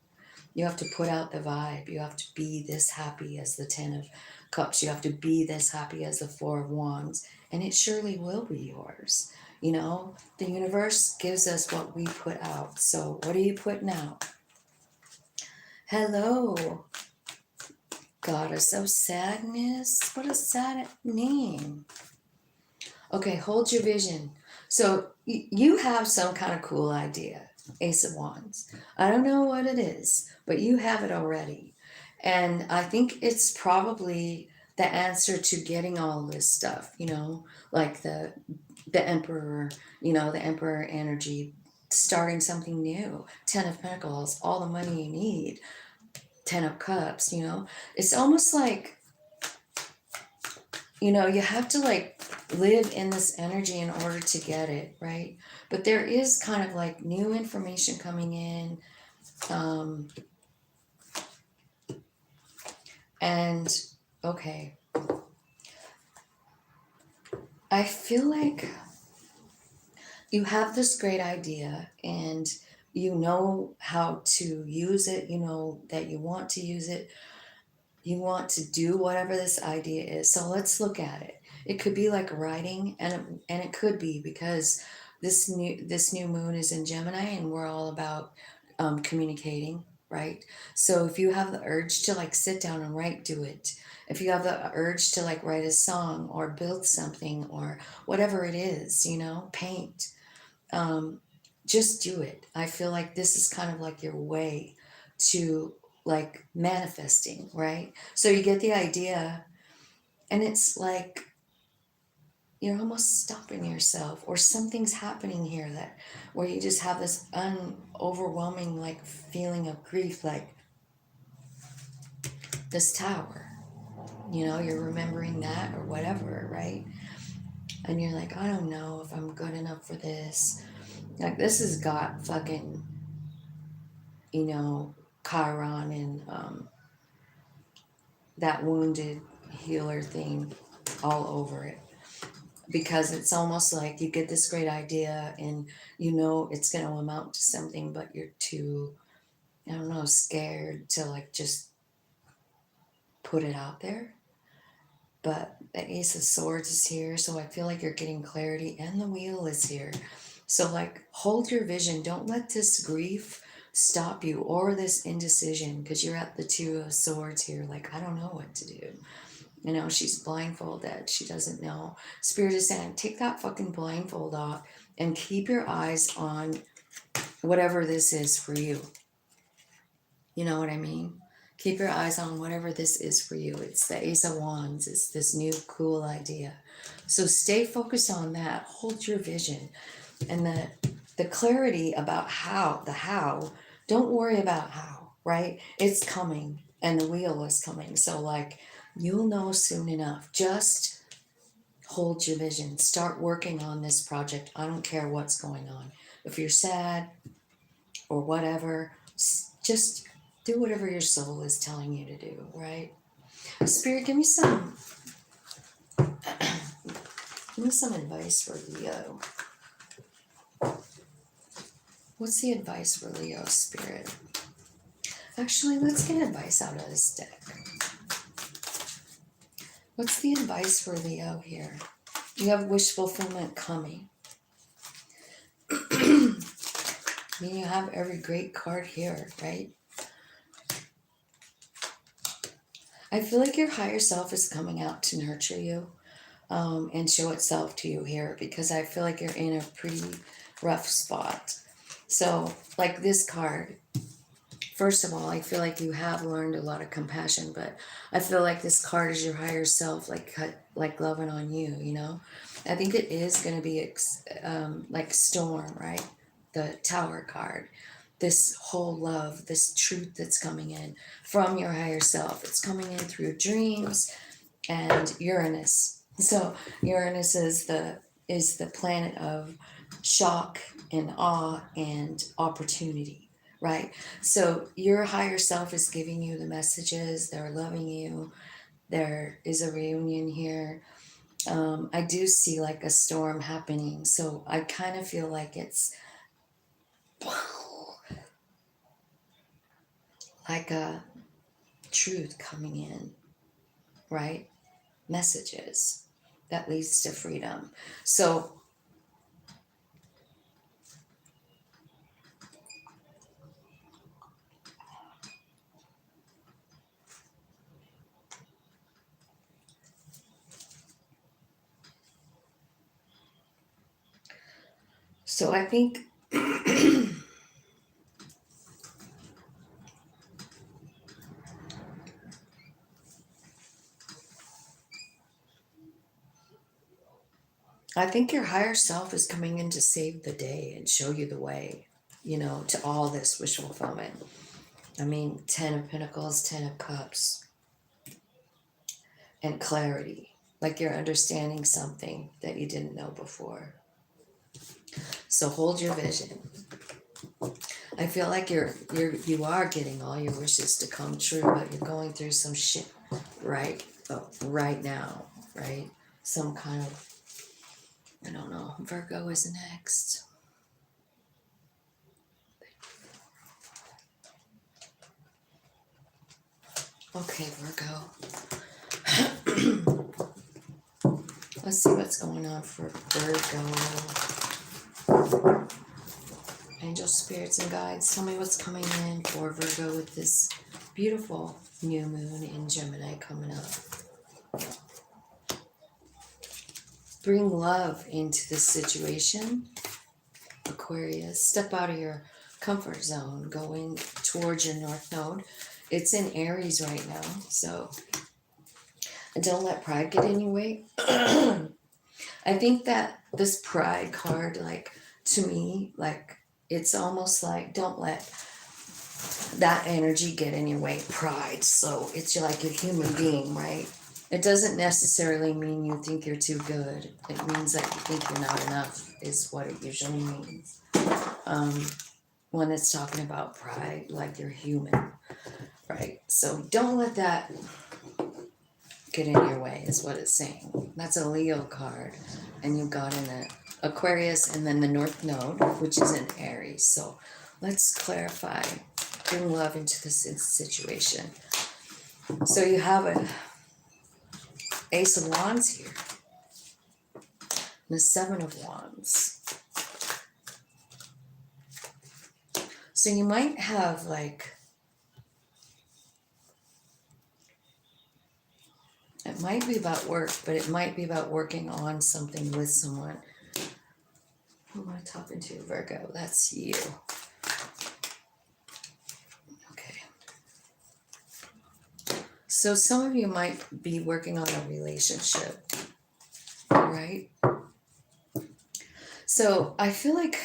You have to put out the vibe. You have to be this happy as the 10 of Cups. You have to be this happy as the 4 of Wands. And it surely will be yours. The universe gives us what we put out. So what are you putting out? Hello, Goddess of Sadness. What does sad mean? Okay, hold your vision. So you have some kind of cool idea. Ace of Wands. I don't know what it is, but you have it already. And I think it's probably the answer to getting all this stuff, like the Emperor, the Emperor energy, starting something new. 10 of Pentacles, all the money you need. 10 of Cups, It's almost like, you have to live in this energy in order to get it, right? But there is kind of like new information coming in. And okay, I feel like you have this great idea and you know how to use it, that you want to use it. You want to do whatever this idea is. So let's look at it. It could be like writing, and it could be because this new moon is in Gemini, and we're all about communicating, right? So if you have the urge to sit down and write, do it. If you have the urge to write a song or build something or whatever it is, paint, just do it. I feel like this is kind of like your way to manifesting, right? So you get the idea, and it's like you're almost stopping yourself, or something's happening here where you just have this overwhelming feeling of grief, like this tower. You're remembering that or whatever, right? And you're like, I don't know if I'm good enough for this. This has got fucking, Chiron and that wounded healer thing all over it, because it's almost like you get this great idea and it's going to amount to something, but you're too, I don't know, scared to just put it out there. But the Ace of Swords is here, so I feel like you're getting clarity, and the Wheel is here. So hold your vision. Don't let this grief stop you, or this indecision, because you're at the Two of Swords here. I don't know what to do. She's blindfolded. She doesn't know. Spirit is saying, take that fucking blindfold off and keep your eyes on whatever this is for you. You know what I mean? Keep your eyes on whatever this is for you. It's the Ace of Wands. It's this new cool idea. So stay focused on that. Hold your vision. And the clarity about how, don't worry about how, right? It's coming and the wheel is coming. So like you'll know soon enough. Just hold your vision. Start working on this project. I don't care what's going on. If you're sad or whatever, just do whatever your soul is telling you to do, right? Spirit, give me some advice for Leo. What's the advice for Leo, Spirit? Actually, let's get advice out of this deck. What's the advice for Leo here? You have wish fulfillment coming. Then you have every great card here, right? I feel like your higher self is coming out to nurture you and show itself to you here, because I feel like you're in a pretty rough spot. So, like this card, first of all, I feel like you have learned a lot of compassion, but I feel like this card is your higher self, like loving on you, you know? I think it is going to be like storm, right? The Tower card. This whole love, this truth that's coming in from your higher self. It's coming in through dreams and Uranus. So Uranus is the planet of shock and awe and opportunity, right? So your higher self is giving you the messages. They're loving you. There is a reunion here. I do see like a storm happening. So I kind of feel like it's like a truth coming in, right? Messages that leads to freedom. So I think I think your higher self is coming in to save the day and show you the way, you know, to all this wish fulfillment. I mean, 10 of Pentacles, 10 of Cups, and clarity. Like you're understanding something that you didn't know before. So hold your vision. I feel like you are getting all your wishes to come true, but you're going through some shit right now, right? Some kind of, I don't know. Virgo is next. Okay, Virgo. Let's see what's going on for Virgo. Angels, spirits, and guides, tell me what's coming in for Virgo with this beautiful new moon in Gemini coming up. Bring love into this situation. Aquarius, step out of your comfort zone, going towards your North Node. It's in Aries right now, so don't let pride get in your way. I think that this pride card, like, to me, like, it's almost like, don't let that energy get in your way, pride. So it's like a human being, right? It doesn't necessarily mean you think you're too good. It means that you think you're not enough, is what it usually means. When it's talking about pride, like you're human, right? So don't let that get in your way, is what it's saying. That's a Leo card, and you got in Aquarius and then the North Node, which is in Aries. So let's clarify, bring love into this situation. So you have an Ace of Wands here, and the Seven of Wands. So you might have like, it might be about work, but it might be about working on something with someone. Who am I talking to? Virgo, that's you. Okay. So some of you might be working on a relationship, right? So I feel like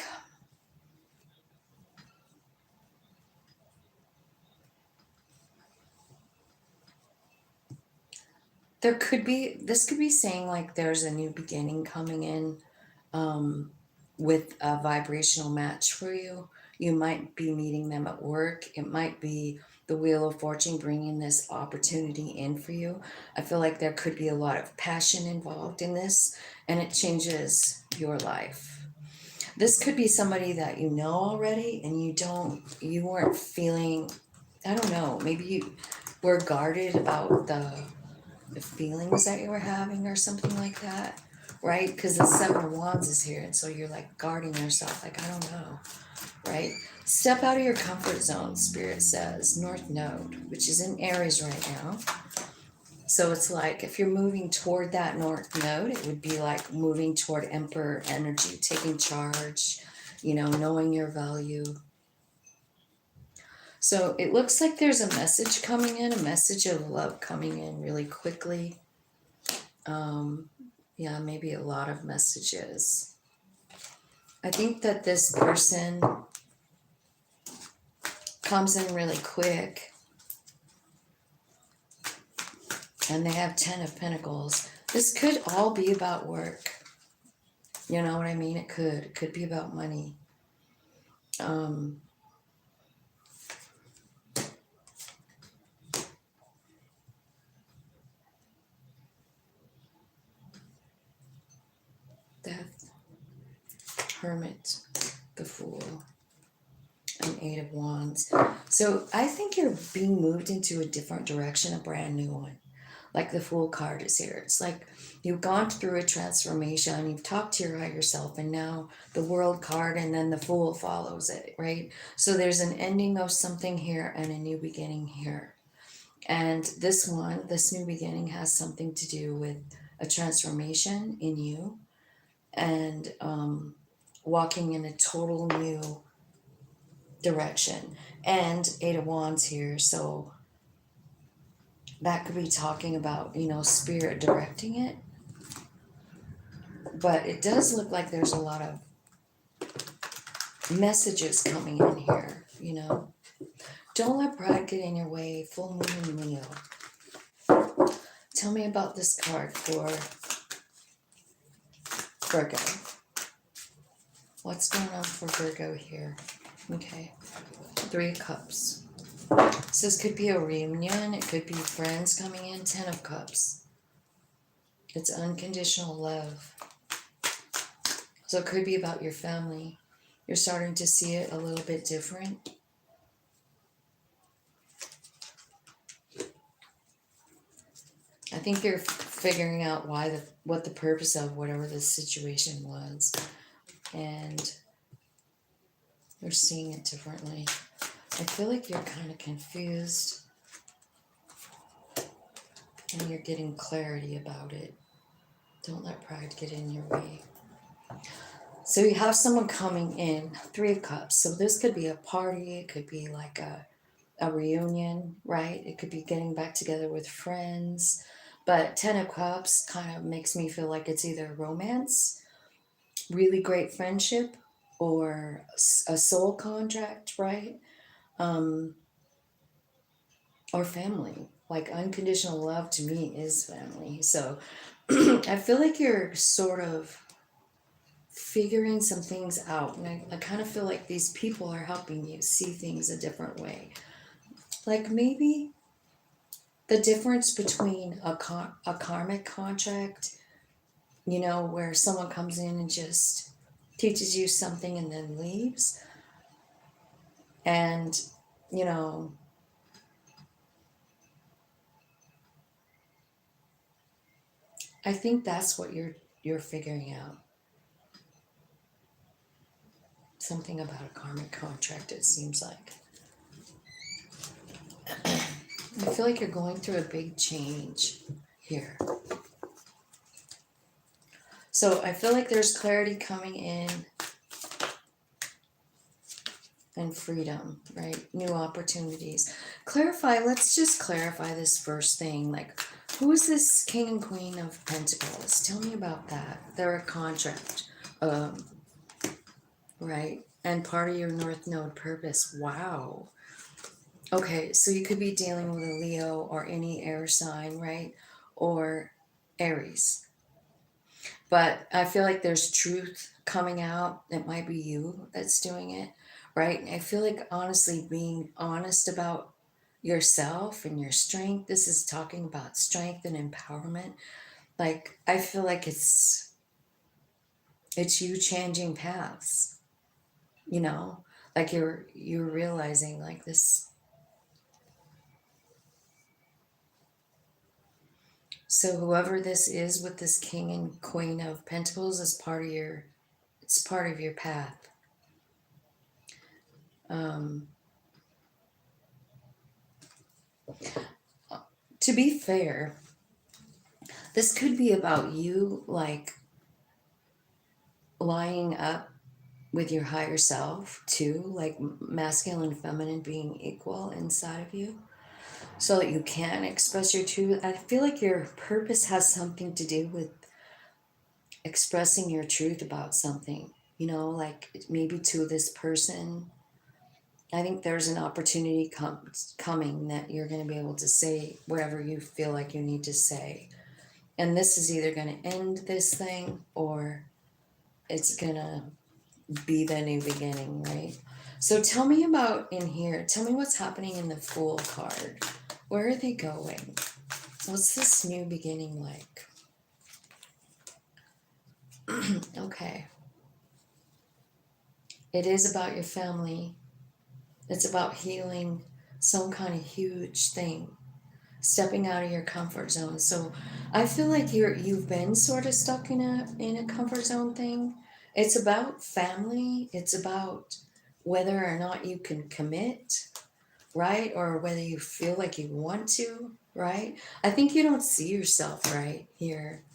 there could be, this could be saying like there's a new beginning coming in with a vibrational match for you. You might be meeting them at work. It might be the Wheel of Fortune bringing this opportunity in for you. I feel like there could be a lot of passion involved in this, and it changes your life. This could be somebody that you know already, and you weren't feeling, I don't know, maybe you were guarded about the feelings that you were having or something like that, right? Because the Seven of Wands is here, and so you're like guarding yourself, like, I don't know, right? Step out of your comfort zone, Spirit says. North Node, which is in Aries right now. So it's like if you're moving toward that North Node, it would be like moving toward Emperor energy, taking charge, knowing your value. So it looks like there's a message coming in, a message of love coming in really quickly. Yeah, maybe a lot of messages. I think that this person comes in really quick, and they have 10 of Pentacles. This could all be about work. You know what I mean? It could be about money. Death, Hermit, the Fool, and 8 of Wands. So I think you're being moved into a different direction, a brand new one. Like the Fool card is here. It's like you've gone through a transformation, you've talked to your higher self, and now the World card and then the Fool follows it, right? So there's an ending of something here and a new beginning here. And this new beginning has something to do with a transformation in you and walking in a total new direction. And 8 of Wands here, so that could be talking about, spirit directing it. But it does look like there's a lot of messages coming in here, Don't let pride get in your way. Full moon and Leo. Tell me about this card for Virgo. What's going on for Virgo here? Okay. 3 of Cups. So this could be a reunion. It could be friends coming in. 10 of Cups. It's unconditional love. So it could be about your family. You're starting to see it a little bit different. I think you're figuring out what the purpose of whatever the situation was. And you're seeing it differently. I feel like you're kind of confused. And you're getting clarity about it. Don't let pride get in your way. So you have someone coming in, 3 of Cups. So this could be a party. It could be like a reunion, right? It could be getting back together with friends. But 10 of Cups kind of makes me feel like it's either romance, really great friendship, or a soul contract, right? Or family. Like unconditional love to me is family. So I feel like you're sort of figuring some things out. And I kind of feel like these people are helping you see things a different way. Like maybe the difference between a karmic contract, where someone comes in and just teaches you something and then leaves. And, I think that's what you're figuring out. Something about a karmic contract, it seems like. I feel like you're going through a big change here. So I feel like there's clarity coming in and freedom, right? New opportunities. Clarify, let's just clarify this first thing. Like, who is this King and Queen of Pentacles? Tell me about that. They're a contract, right? And part of your North Node purpose. Wow. Okay, so you could be dealing with a Leo or any air sign, right? Or Aries. But I feel like there's truth coming out. It might be you that's doing it, right? And I feel like honestly being honest about yourself and your strength. This is talking about strength and empowerment. Like I feel like it's you changing paths, you know? Like you're realizing like this. So whoever this is with this King and Queen of Pentacles is part of your, it's part of your path. To be fair, this could be about you like lining up with your higher self too, like masculine and feminine being equal inside of you so that you can express your truth. I feel like your purpose has something to do with expressing your truth about something, you know, like maybe to this person. I think there's an opportunity coming that you're going to be able to say whatever you feel like you need to say. And this is either going to end this thing or it's going to be the new beginning, right? So tell me about in here. Tell me what's happening in the Fool card. Where are they going? What's this new beginning like? Okay. It is about your family. It's about healing some kind of huge thing. Stepping out of your comfort zone. So I feel like you've been sort of stuck in a comfort zone thing. It's about family. It's about whether or not you can commit, right? Or whether you feel like you want to, right? I think you don't see yourself right here.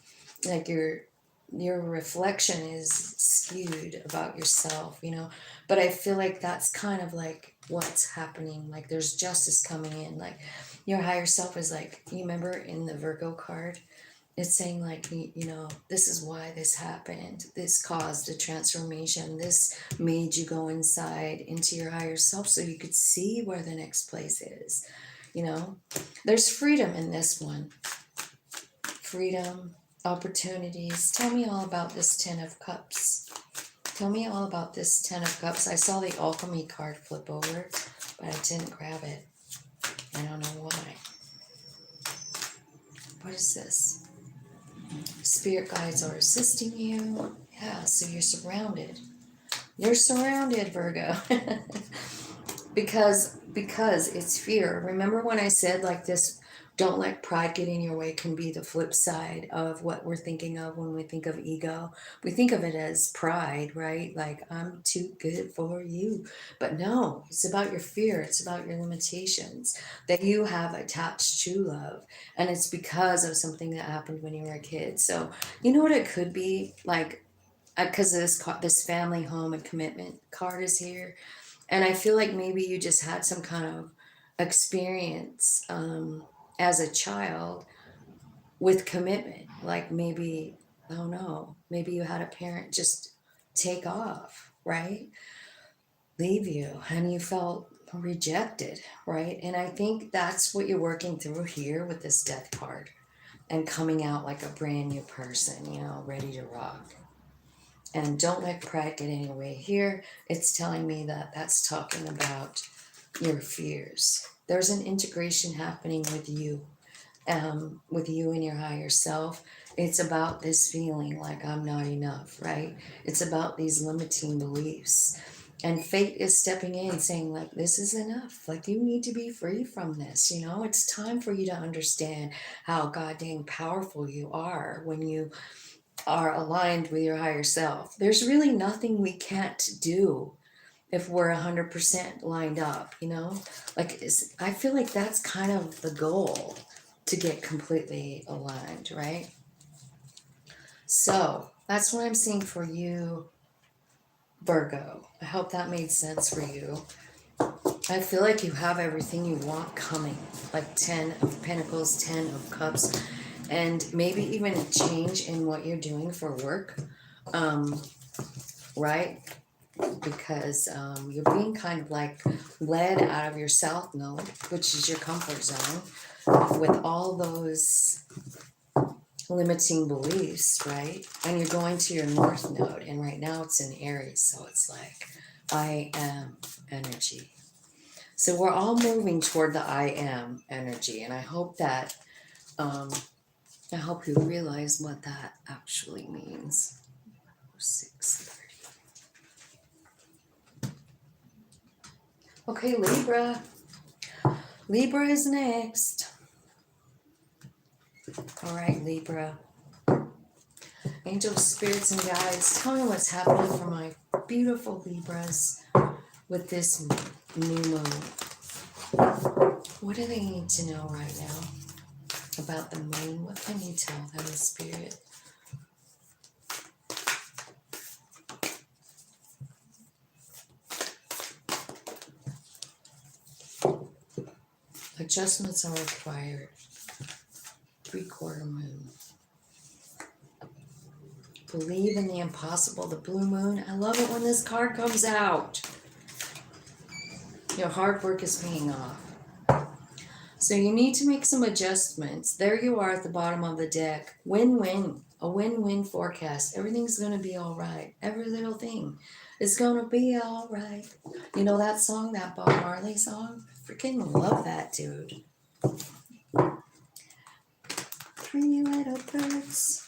Like your reflection is skewed about yourself, you know. But I feel like that's kind of like what's happening. Like there's justice coming in. Like your higher self is like, you remember in the Virgo card, it's saying like, you know, this is why this happened. This caused a transformation. This made you go inside into your higher self so you could see where the next place is. You know, there's freedom in this one. Freedom, opportunities. Tell me all about this Ten of Cups. Tell me all about this Ten of Cups. I saw the Alchemy card flip over, but I didn't grab it. I don't know why. What is this? Spirit guides are assisting you. Yeah, so you're surrounded. You're surrounded, Virgo. because it's fear. Remember when I said like this, don't let pride get in your way can be the flip side of what we're thinking of when we think of ego. We think of it as pride, right? Like I'm too good for you. But no, it's about your fear. It's about your limitations that you have attached to love. And it's because of something that happened when you were a kid. So you know what it could be? Like because this family, home, and commitment card is here, and I feel like maybe you just had some kind of experience as a child with commitment. Like maybe, oh no, maybe you had a parent just take off, right? Leave you, and you felt rejected, right? And I think that's what you're working through here with this Death card and coming out like a brand new person, you know, ready to rock. And don't let pride get in your way here. It's telling me that that's talking about your fears. There's an integration happening with you and your higher self. It's about this feeling like I'm not enough, right? It's about these limiting beliefs. And fate is stepping in saying like, this is enough. Like you need to be free from this, you know? It's time for you to understand how goddamn powerful you are when you are aligned with your higher self. There's really nothing we can't do if we're 100% lined up, you know? Like, I feel like that's kind of the goal, to get completely aligned, right? So, that's what I'm seeing for you, Virgo. I hope that made sense for you. I feel like you have everything you want coming, like 10 of Pentacles, 10 of Cups, and maybe even a change in what you're doing for work, right? Because you're being kind of like led out of your south node, which is your comfort zone, with all those limiting beliefs, right? And you're going to your north node, and right now it's in Aries, so it's like I am energy. So we're all moving toward the I am energy, and I hope that I hope you realize what that actually means. 6:30. Okay, Libra. Libra is next. All right, Libra. Angels, spirits, and guides, tell me what's happening for my beautiful Libras with this new moon. What do they need to know right now about the moon? What can you tell them, Spirit? Adjustments are required. 3/4 moon. Believe in the impossible. The blue moon. I love it when this card comes out. Your hard work is paying off. So you need to make some adjustments. There you are at the bottom of the deck. Win-win. A win-win forecast. Everything's going to be all right. Every little thing is going to be all right. You know that song, that Bob Marley song? Freaking love that, dude. 3 little birds.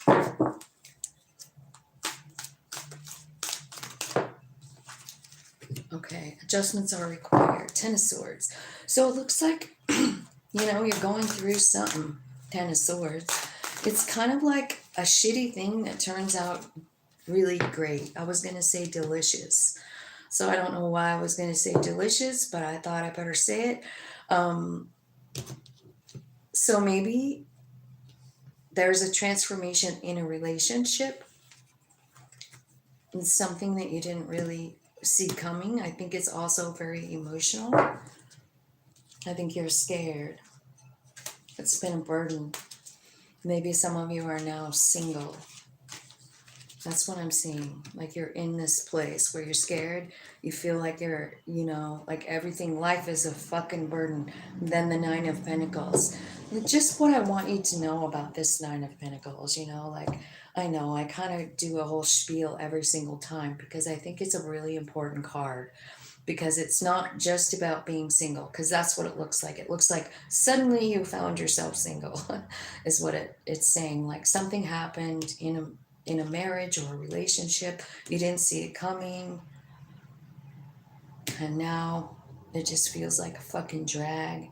Okay, adjustments are required. 10 of Swords. So it looks like, you're going through something. 10 of Swords. It's kind of like a shitty thing that turns out really great. I was going to say delicious. So I don't know why I was going to say delicious, but I thought I better say it. So maybe there's a transformation in a relationship. It's something that you didn't really see coming. I think it's also very emotional. I think you're scared. It's been a burden. Maybe some of you are now single. That's what I'm seeing. Like you're in this place where you're scared. You feel like you're, like everything, life is a fucking burden. Then the 9 of Pentacles. Just what I want you to know about this 9 of Pentacles, like I know I kind of do a whole spiel every single time because I think it's a really important card. Because it's not just about being single, because that's what it looks like. It looks like suddenly you found yourself single, is what it's saying. Like something happened in a marriage or a relationship, you didn't see it coming, and now it just feels like a fucking drag.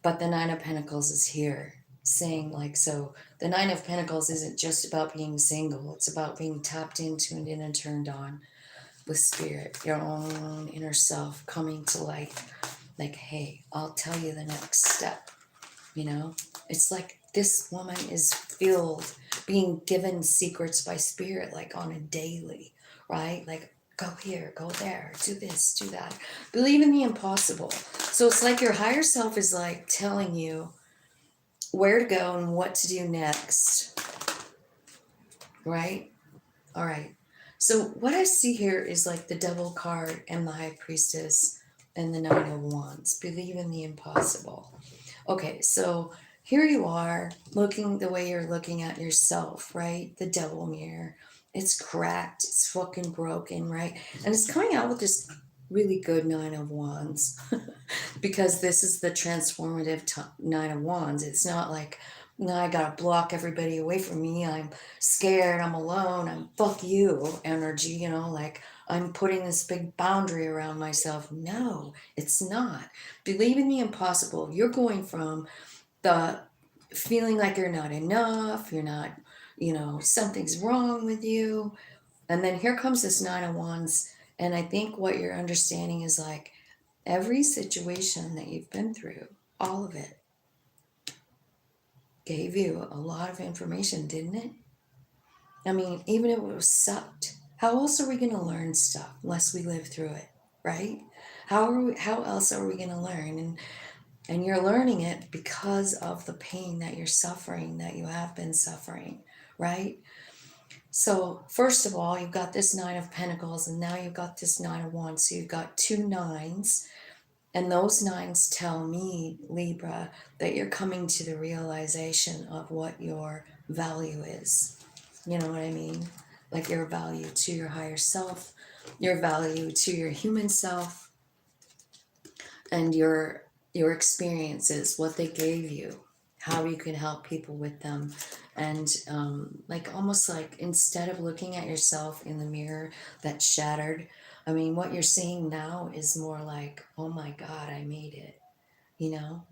But the 9 of Pentacles is here, saying like, so the 9 of Pentacles isn't just about being single, it's about being tapped in, tuned in, and turned on with spirit, your own inner self coming to life. Like, hey, I'll tell you the next step. It's like this woman is filled, being given secrets by spirit, like on a daily, right? Like, go here, go there, do this, do that. Believe in the impossible. So it's like your higher self is like telling you where to go and what to do next, right? All right. So what I see here is like the Devil card and the High Priestess and the 9 of Wands. Believe in the impossible. Okay, so here you are looking the way you're looking at yourself, right? The Devil mirror. It's cracked. It's fucking broken, right? And it's coming out with this really good 9 of Wands because this is the transformative 9 of Wands. It's not like, no, I gotta block everybody away from me. I'm scared. I'm alone. I'm fuck you energy, like I'm putting this big boundary around myself. No, it's not. Believe in the impossible. You're going from the feeling like you're not enough, you're not, something's wrong with you. And then here comes this 9 of Wands. And I think what you're understanding is like every situation that you've been through, all of it, gave you a lot of information, didn't it? I mean, even if it was sucked, How else are we going to learn stuff unless we live through it, right? How else are we going to learn? And you're learning it because of the pain that you're suffering, that you have been suffering, right? So first of all, you've got this Nine of Pentacles, and now you've got this Nine of Wands. So you've got two nines, and those nines tell me, Libra, that you're coming to the realization of what your value is. You know what I mean? Like your value to your higher self, your value to your human self, and your experiences, what they gave you, how you can help people with them. And like almost like instead of looking at yourself in the mirror that's shattered, I mean, what you're seeing now is more like, oh my God, I made it, you know?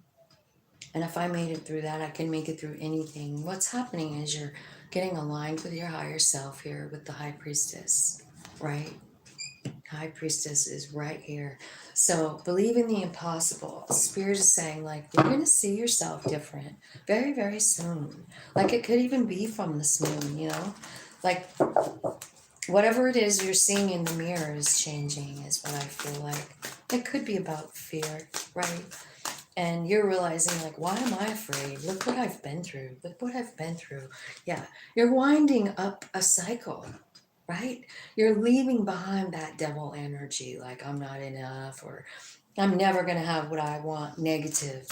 And if I made it through that, I can make it through anything. What's happening is you're getting aligned with your higher self here with the High Priestess, right? High Priestess is right here. So believe in the impossible. Spirit is saying, like, you're going to see yourself different very, very soon. Like, it could even be from this moon, you know? Like, whatever it is you're seeing in the mirror is changing, is what I feel like. It could be about fear, right? And you're realizing, like, why am I afraid? Look what I've been through. Look what I've been through. Yeah, you're winding up a cycle, right? You're leaving behind that devil energy, like, I'm not enough, or I'm never going to have what I want. Negative,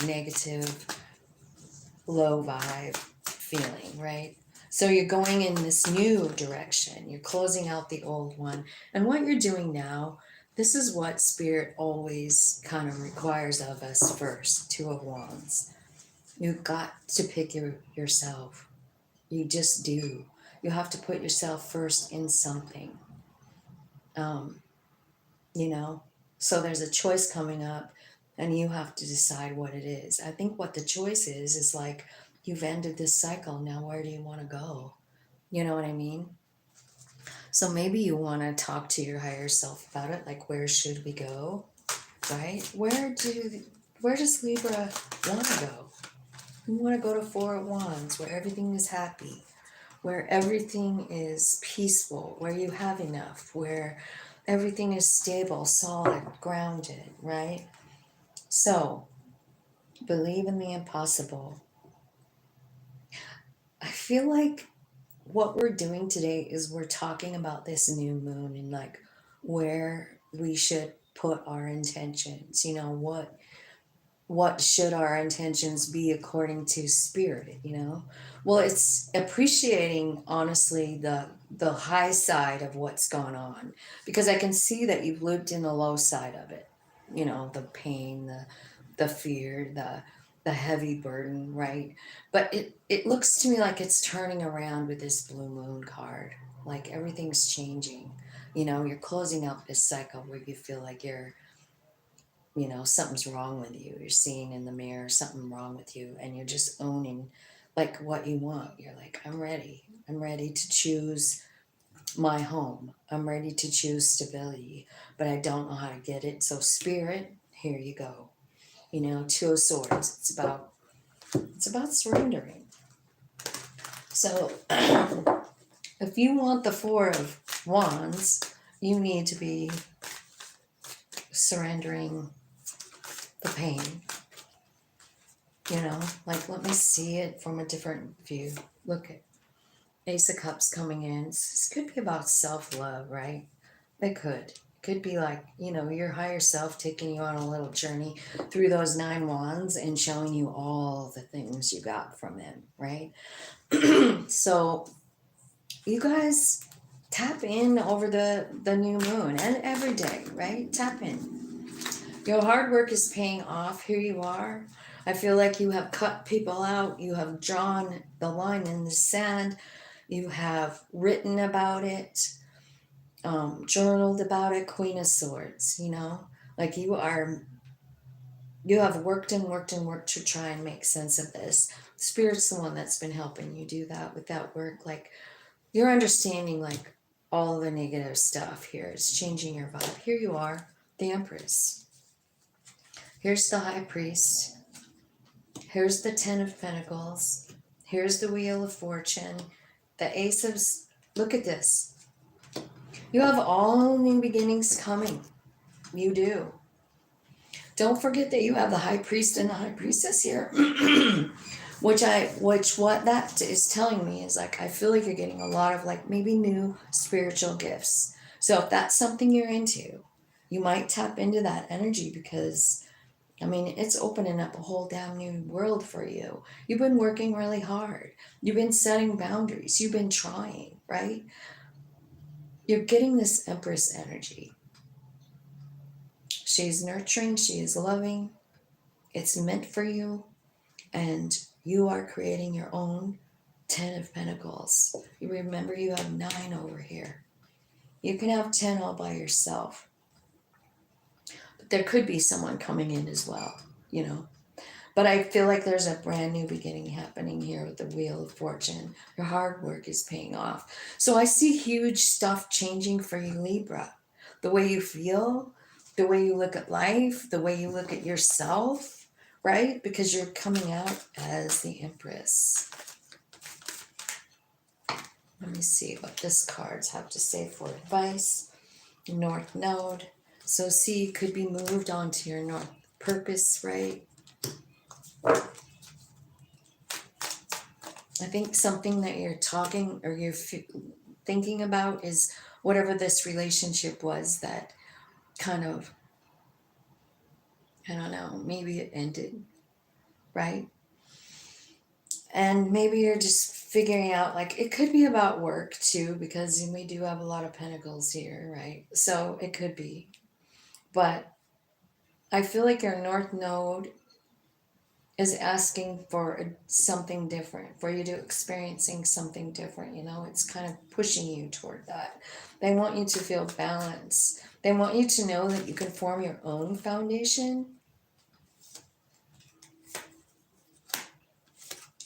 low vibe feeling, right? So you're going in this new direction. You're closing out the old one. And what you're doing now, this is what Spirit always kind of requires of us first. Two of Wands. You've got to pick yourself. You just do. You have to put yourself first in something. You know? So there's a choice coming up, and you have to decide what it is. I think what the choice is like, you've ended this cycle. Now, where do you want to go? You know what I mean? So maybe you want to talk to your higher self about it. Like, where should we go? Right? Where does Libra want to go? You want to go to Four of Wands, where everything is happy, where everything is peaceful, where you have enough, where everything is stable, solid, grounded, right? So, believe in the impossible. I feel like what we're doing today is we're talking about this new moon and like where we should put our intentions. You know, what should our intentions be according to Spirit, you know? Well, it's appreciating honestly the high side of what's gone on, because I can see that you've lived in the low side of it. You know, the pain, the fear, the heavy burden, right? But it looks to me like it's turning around with this blue moon card. Like everything's changing. You know, you're closing out this cycle where you feel like something's wrong with you. You're seeing in the mirror something wrong with you, and you're just owning like what you want. You're like, I'm ready. I'm ready to choose my home. I'm ready to choose stability, but I don't know how to get it. So Spirit, here you go. You know, Two of Swords. It's about surrendering. So if you want the Four of Wands, you need to be surrendering the pain. You know, like, let me see it from a different view. Look at Ace of Cups coming in. This could be about self-love, right? It could. Could be like, your higher self taking you on a little journey through those 9 wands and showing you all the things you got from him, right? So you guys tap in over the new moon and every day, right? Tap in. Your hard work is paying off. Here you are. I feel like you have cut people out. You have drawn the line in the sand. You have written about it, journaled about it. Queen of Swords, like you have worked and worked and worked to try and make sense of this. Spirit's the one that's been helping you do that with that work. Like, you're understanding like all the negative stuff here. It's changing your vibe. Here you are, the Empress. Here's the High Priest. Here's the Ten of Pentacles. Here's the Wheel of Fortune. The Ace of... Look at this. You have all new beginnings coming. You do. Don't forget that you have the high priest and the high priestess here. which what that is telling me is like I feel like you're getting a lot of like maybe new spiritual gifts. So if that's something you're into, you might tap into that energy because I mean it's opening up a whole damn new world for you. You've been working really hard. You've been setting boundaries. You've been trying, right? You're getting this Empress energy. She's nurturing, she is loving. It's meant for you, and you are creating your own 10 of Pentacles. You remember you have 9 over here. You can have 10 all by yourself. But there could be someone coming in as well, you know. But I feel like there's a brand new beginning happening here with the Wheel of Fortune. Your hard work is paying off. So I see huge stuff changing for you, Libra. The way you feel, the way you look at life, the way you look at yourself, right? Because you're coming out as the Empress. Let me see what this cards have to say for advice. North Node. So see, you could be moved on to your North Purpose, right? I think something that you're talking or you're thinking about is whatever this relationship was that kind of, I don't know, maybe it ended, right? And maybe you're just figuring out, like, it could be about work too, because we do have a lot of pentacles here, right? So it could be. But I feel like your North Node is asking for something different, for you to experiencing something different, you know, it's kind of pushing you toward that. They want you to feel balanced. They want you to know that you can form your own foundation.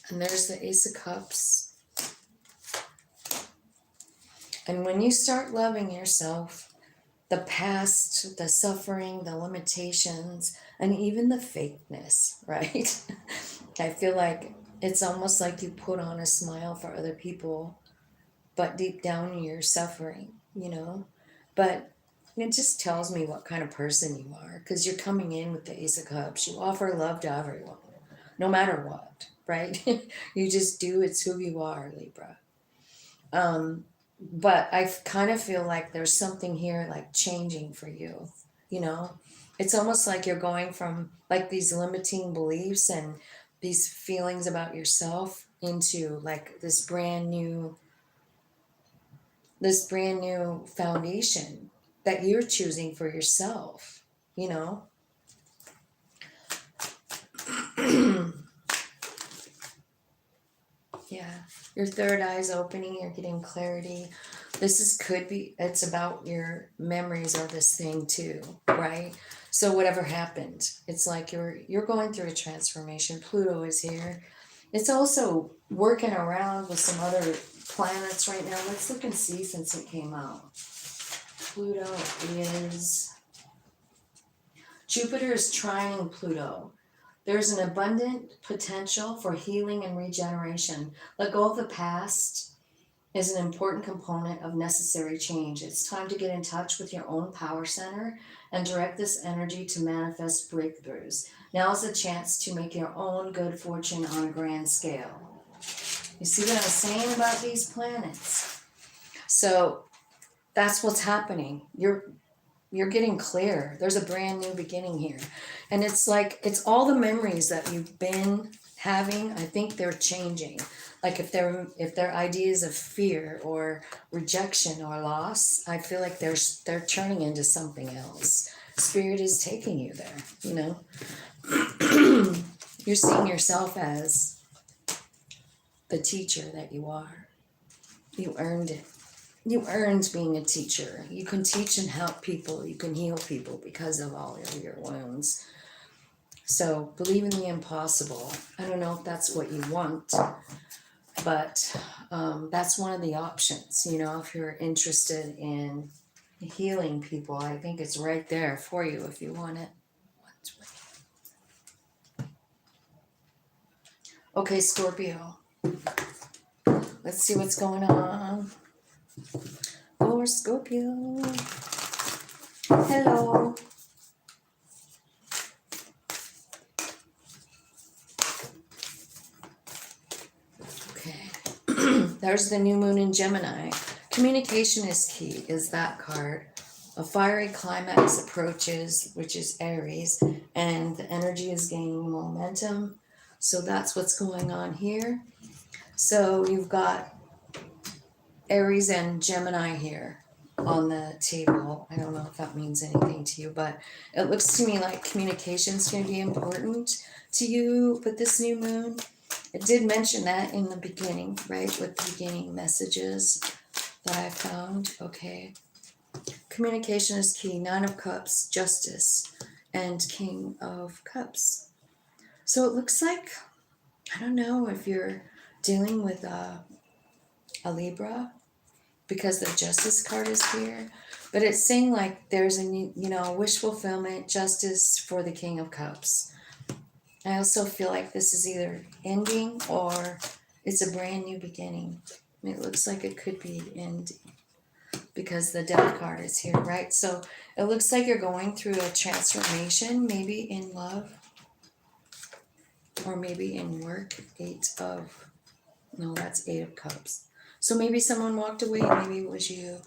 And there's the Ace of Cups. And when you start loving yourself, the past, the suffering, the limitations, and even the fakeness, right? I feel like it's almost like you put on a smile for other people, but deep down you're suffering, you know? But it just tells me what kind of person you are, because you're coming in with the Ace of Cups. You offer love to everyone, no matter what, right? You just do, it's who you are, Libra. But I kind of feel like there's something here like changing for you, you know? It's almost like you're going from like these limiting beliefs and these feelings about yourself into like this brand new foundation that you're choosing for yourself, you know? Yeah, your third eye's opening, you're getting clarity. It's about your memories of this thing too, right? So whatever happened, it's like you're going through a transformation. Pluto is here. It's also working around with some other planets right now. Let's look and see since it came out. Pluto is... Jupiter is trining Pluto. There's an abundant potential for healing and regeneration. Let go of the past is an important component of necessary change. It's time to get in touch with your own power center and direct this energy to manifest breakthroughs. Now is the chance to make your own good fortune on a grand scale. You see what I'm saying about these planets? So that's what's happening. You're getting clear. There's a brand new beginning here. And it's like, it's all the memories that you've been having, I think they're changing. Like if they're ideas of fear or rejection or loss, I feel like they're turning into something else. Spirit is taking you there, you know. You're seeing yourself as the teacher that you are. You earned it. You earned being a teacher. You can teach and help people. You can heal people because of all of your wounds. So believe in the impossible. I don't know if that's what you want, but that's one of the options. You know, if you're interested in healing people, I think it's right there for you if you want it. Okay, Scorpio. Let's see what's going on. For for Scorpio. Hello. Okay. There's the new moon in Gemini. Communication is key, is that card. A fiery climax approaches, which is Aries, and the energy is gaining momentum. So that's what's going on here. So you've got Aries and Gemini here on the table. I don't know if that means anything to you, but it looks to me like communication is going to be important to you with this new moon. It did mention that in the beginning, right? With the beginning messages that I found. Okay. Communication is key. 9 of Cups, Justice, and King of Cups. So it looks like, I don't know if you're dealing with a Libra, because the Justice card is here, but it's saying like there's a wish fulfillment, justice for the King of Cups. I also feel like this is either ending or it's a brand new beginning. It looks like it could be ending because the Death card is here, right? So it looks like you're going through a transformation, maybe in love or maybe in work. That's 8 of Cups. So maybe someone walked away, maybe it was you.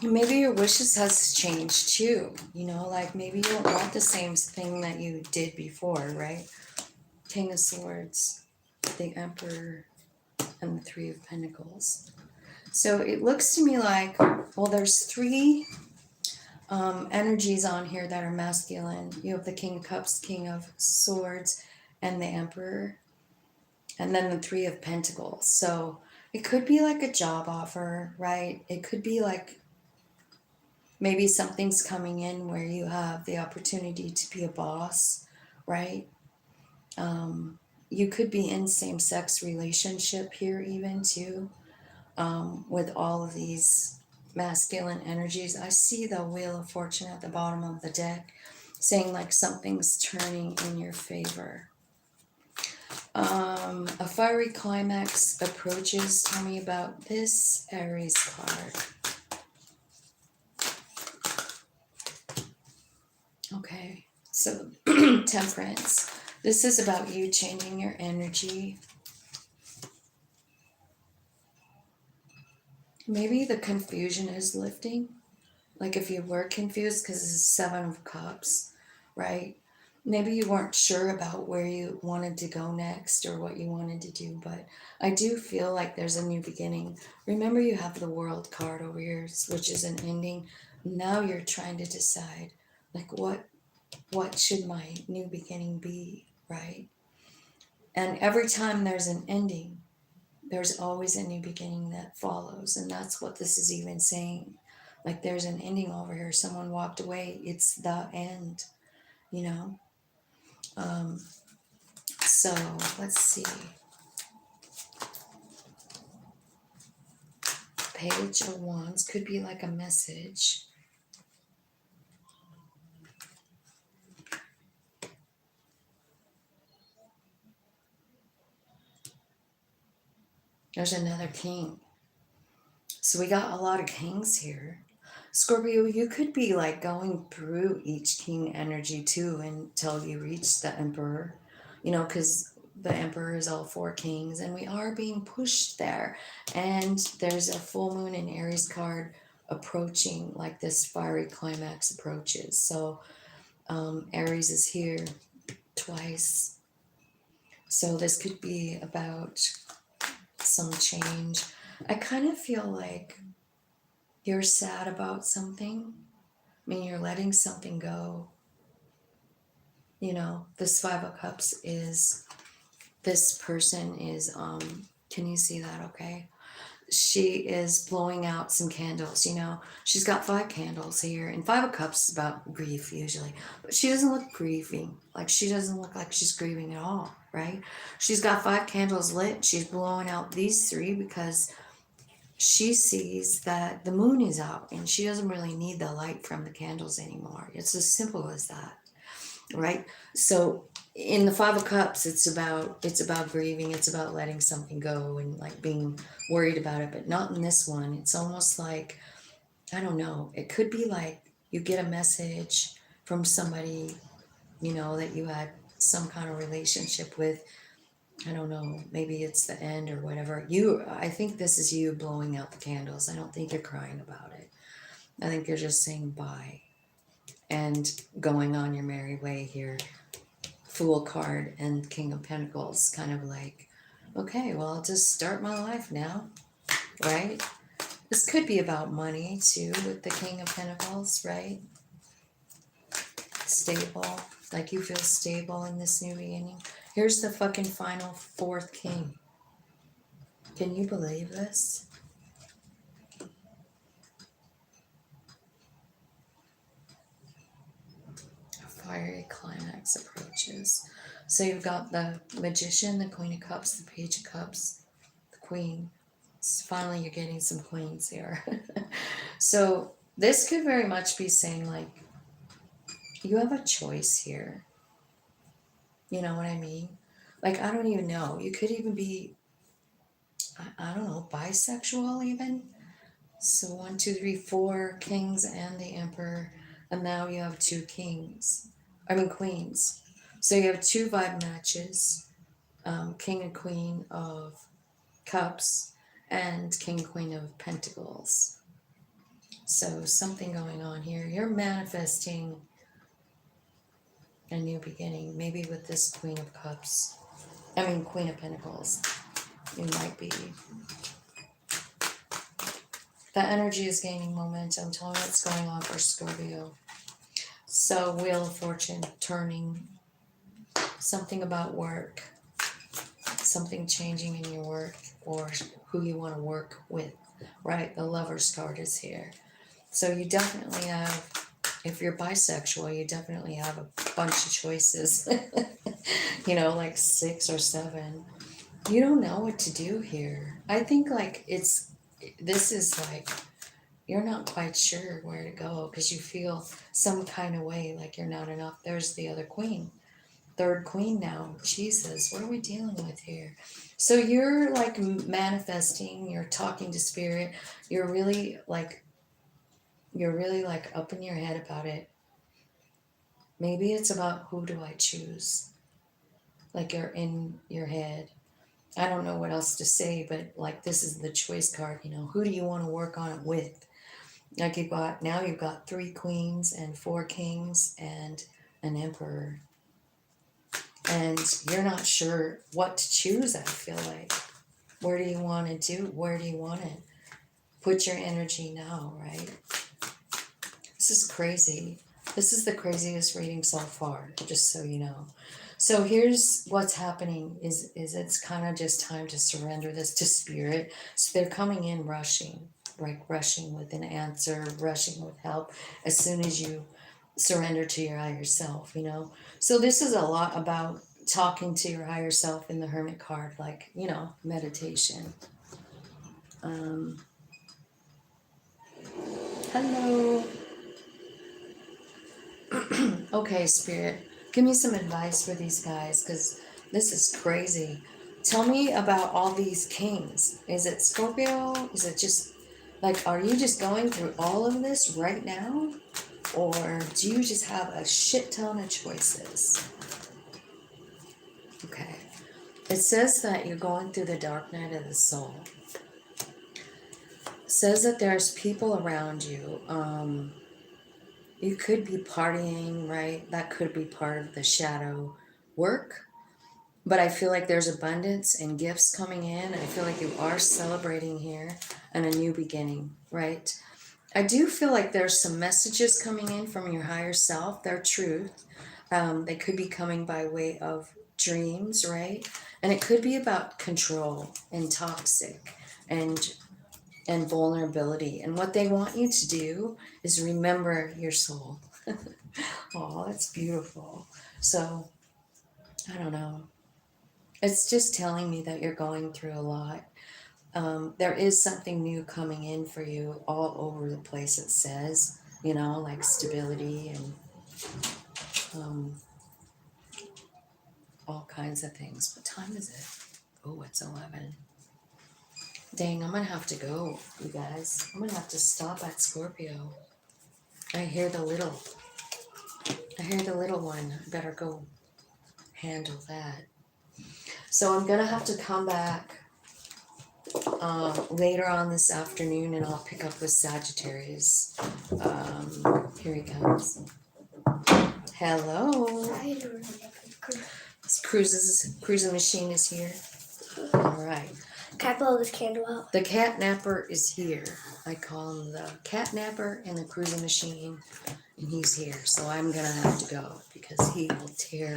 Maybe your wishes has changed too, like maybe you don't want the same thing that you did before, right? King of Swords, the Emperor, and the 3 of Pentacles. So it looks to me like, well, there's 3 energies on here that are masculine. You have the King of Cups, King of Swords, and the Emperor, and then the 3 of Pentacles. So it could be like a job offer, right? It could be like maybe something's coming in where you have the opportunity to be a boss, right? You could be in same-sex relationship here even too, with all of these masculine energies. I see the Wheel of Fortune at the bottom of the deck saying like something's turning in your favor. A fiery climax approaches. Tell me about this Aries card. Okay, so Temperance. This is about you changing your energy. Maybe the confusion is lifting. Like if you were confused, because this is 7 of Cups, right? Maybe you weren't sure about where you wanted to go next or what you wanted to do, but I do feel like there's a new beginning. Remember, you have the World card over here, which is an ending. Now you're trying to decide, like, what should my new beginning be, right? And every time there's an ending, there's always a new beginning that follows. And that's what this is even saying. Like there's an ending over here. Someone walked away. It's the end, you know? So let's see. Page of Wands could be like a message. There's another king. So we got a lot of kings here. Scorpio, you could be like going through each king energy too until you reach the Emperor, because the Emperor is all 4 kings and we are being pushed there. And there's a full moon in Aries card approaching, like this fiery climax approaches. So Aries is here twice. So this could be about some change. I kind of feel like you're sad about something. I mean, you're letting something go. This 5 of Cups is, this person is, can you see that okay? She is blowing out some candles, She's got 5 candles here, and 5 of Cups is about grief usually. But she doesn't look grieving. Like, she doesn't look like she's grieving at all, right? She's got 5 candles lit. She's blowing out these 3 because she sees that the moon is out and she doesn't really need the light from the candles anymore. It's as simple as that, right? So in the Five of Cups, it's about grieving, it's about letting something go and like being worried about it, but not in this one. It's almost like, I don't know, it could be like you get a message from somebody, that you had some kind of relationship with. I don't know, maybe it's the end or whatever. I think this is you blowing out the candles. I don't think you're crying about it. I think you're just saying bye and going on your merry way here. Fool card and King of Pentacles, kind of like, okay, well, I'll just start my life now, right? This could be about money too, with the King of Pentacles, right? Stable, like you feel stable in this new beginning. Here's the fucking final fourth king. Can you believe this? A fiery climax approaches. So you've got the Magician, the Queen of Cups, the Page of Cups, the Queen. So finally, you're getting some queens here. So this could very much be saying, like, you have a choice here. You know what I mean? Like, I don't even know. You could even be, I don't know, bisexual even. So 1, 2, 3, 4 kings and the emperor. And now you have 2 kings. I mean, queens. So you have 2 vibe matches. King and Queen of Cups and King and Queen of Pentacles. So something going on here. You're manifesting a new beginning. Maybe with this Queen of Cups. I mean, Queen of Pentacles. You might be. That energy is gaining momentum. Tell me what's going on for Scorpio. So, Wheel of Fortune turning. Something about work. Something changing in your work or who you want to work with. Right? The Lover's card is here. So you definitely have, if you're bisexual, you definitely have a bunch of choices. Like 6 or 7. You don't know what to do here. I think like this is like, you're not quite sure where to go because you feel some kind of way, like you're not enough. There's the other queen. Third queen now. Jesus, what are we dealing with here? So you're like manifesting, you're talking to spirit, you're really like up in your head about it. Maybe it's about who do I choose? Like you're in your head. I don't know what else to say, but like this is the choice card, who do you want to work on it with? Like you've got 3 queens and 4 kings and an emperor. And you're not sure what to choose, I feel like. Where do you want to do? Where do you want to put your energy now, right? This is crazy. This is the craziest reading so far, just so you know. So here's what's happening is it's kind of just time to surrender this to spirit. So they're coming in rushing, like rushing with an answer, rushing with help as soon as you surrender to your higher self, So this is a lot about talking to your higher self in the Hermit card, like, meditation. Hello. Okay, Spirit, give me some advice for these guys because this is crazy. Tell me about all these kings. Is it Scorpio? Is it just like, are you just going through all of this right now? Or do you just have a shit ton of choices? Okay. It says that you're going through the dark night of the soul. It says that there's people around you. You could be partying, right? That could be part of the shadow work. But I feel like there's abundance and gifts coming in. I feel like you are celebrating here and a new beginning, right? I do feel like there's some messages coming in from your higher self. They're truth. They could be coming by way of dreams, right? And it could be about control and toxic and vulnerability. And what they want you to do is remember your soul. Oh, that's beautiful. So, I don't know. It's just telling me that you're going through a lot. There is something new coming in for you all over the place, it says, like stability and all kinds of things. What time is it? Oh, it's 11. Dang, I'm gonna have to go, you guys. I'm gonna have to stop at Scorpio. I hear the little one. I better go handle that. So I'm gonna have to come back later on this afternoon, and I'll pick up with Sagittarius. Here he comes. Hello. This cruising machine is here. All right. Can I blow this candle out? The catnapper is here. I call him the catnapper and the cruising machine, and he's here. So I'm gonna have to go because he will tear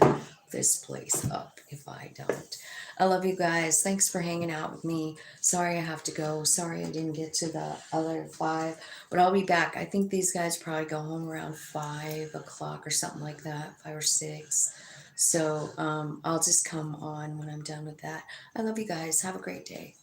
this place up if I don't. I love you guys. Thanks for hanging out with me. Sorry I have to go. Sorry I didn't get to the other 5, but I'll be back. I think these guys probably go home around 5 o'clock or something like that, 5 or 6. So I'll just come on when I'm done with that. I love you guys. Have a great day.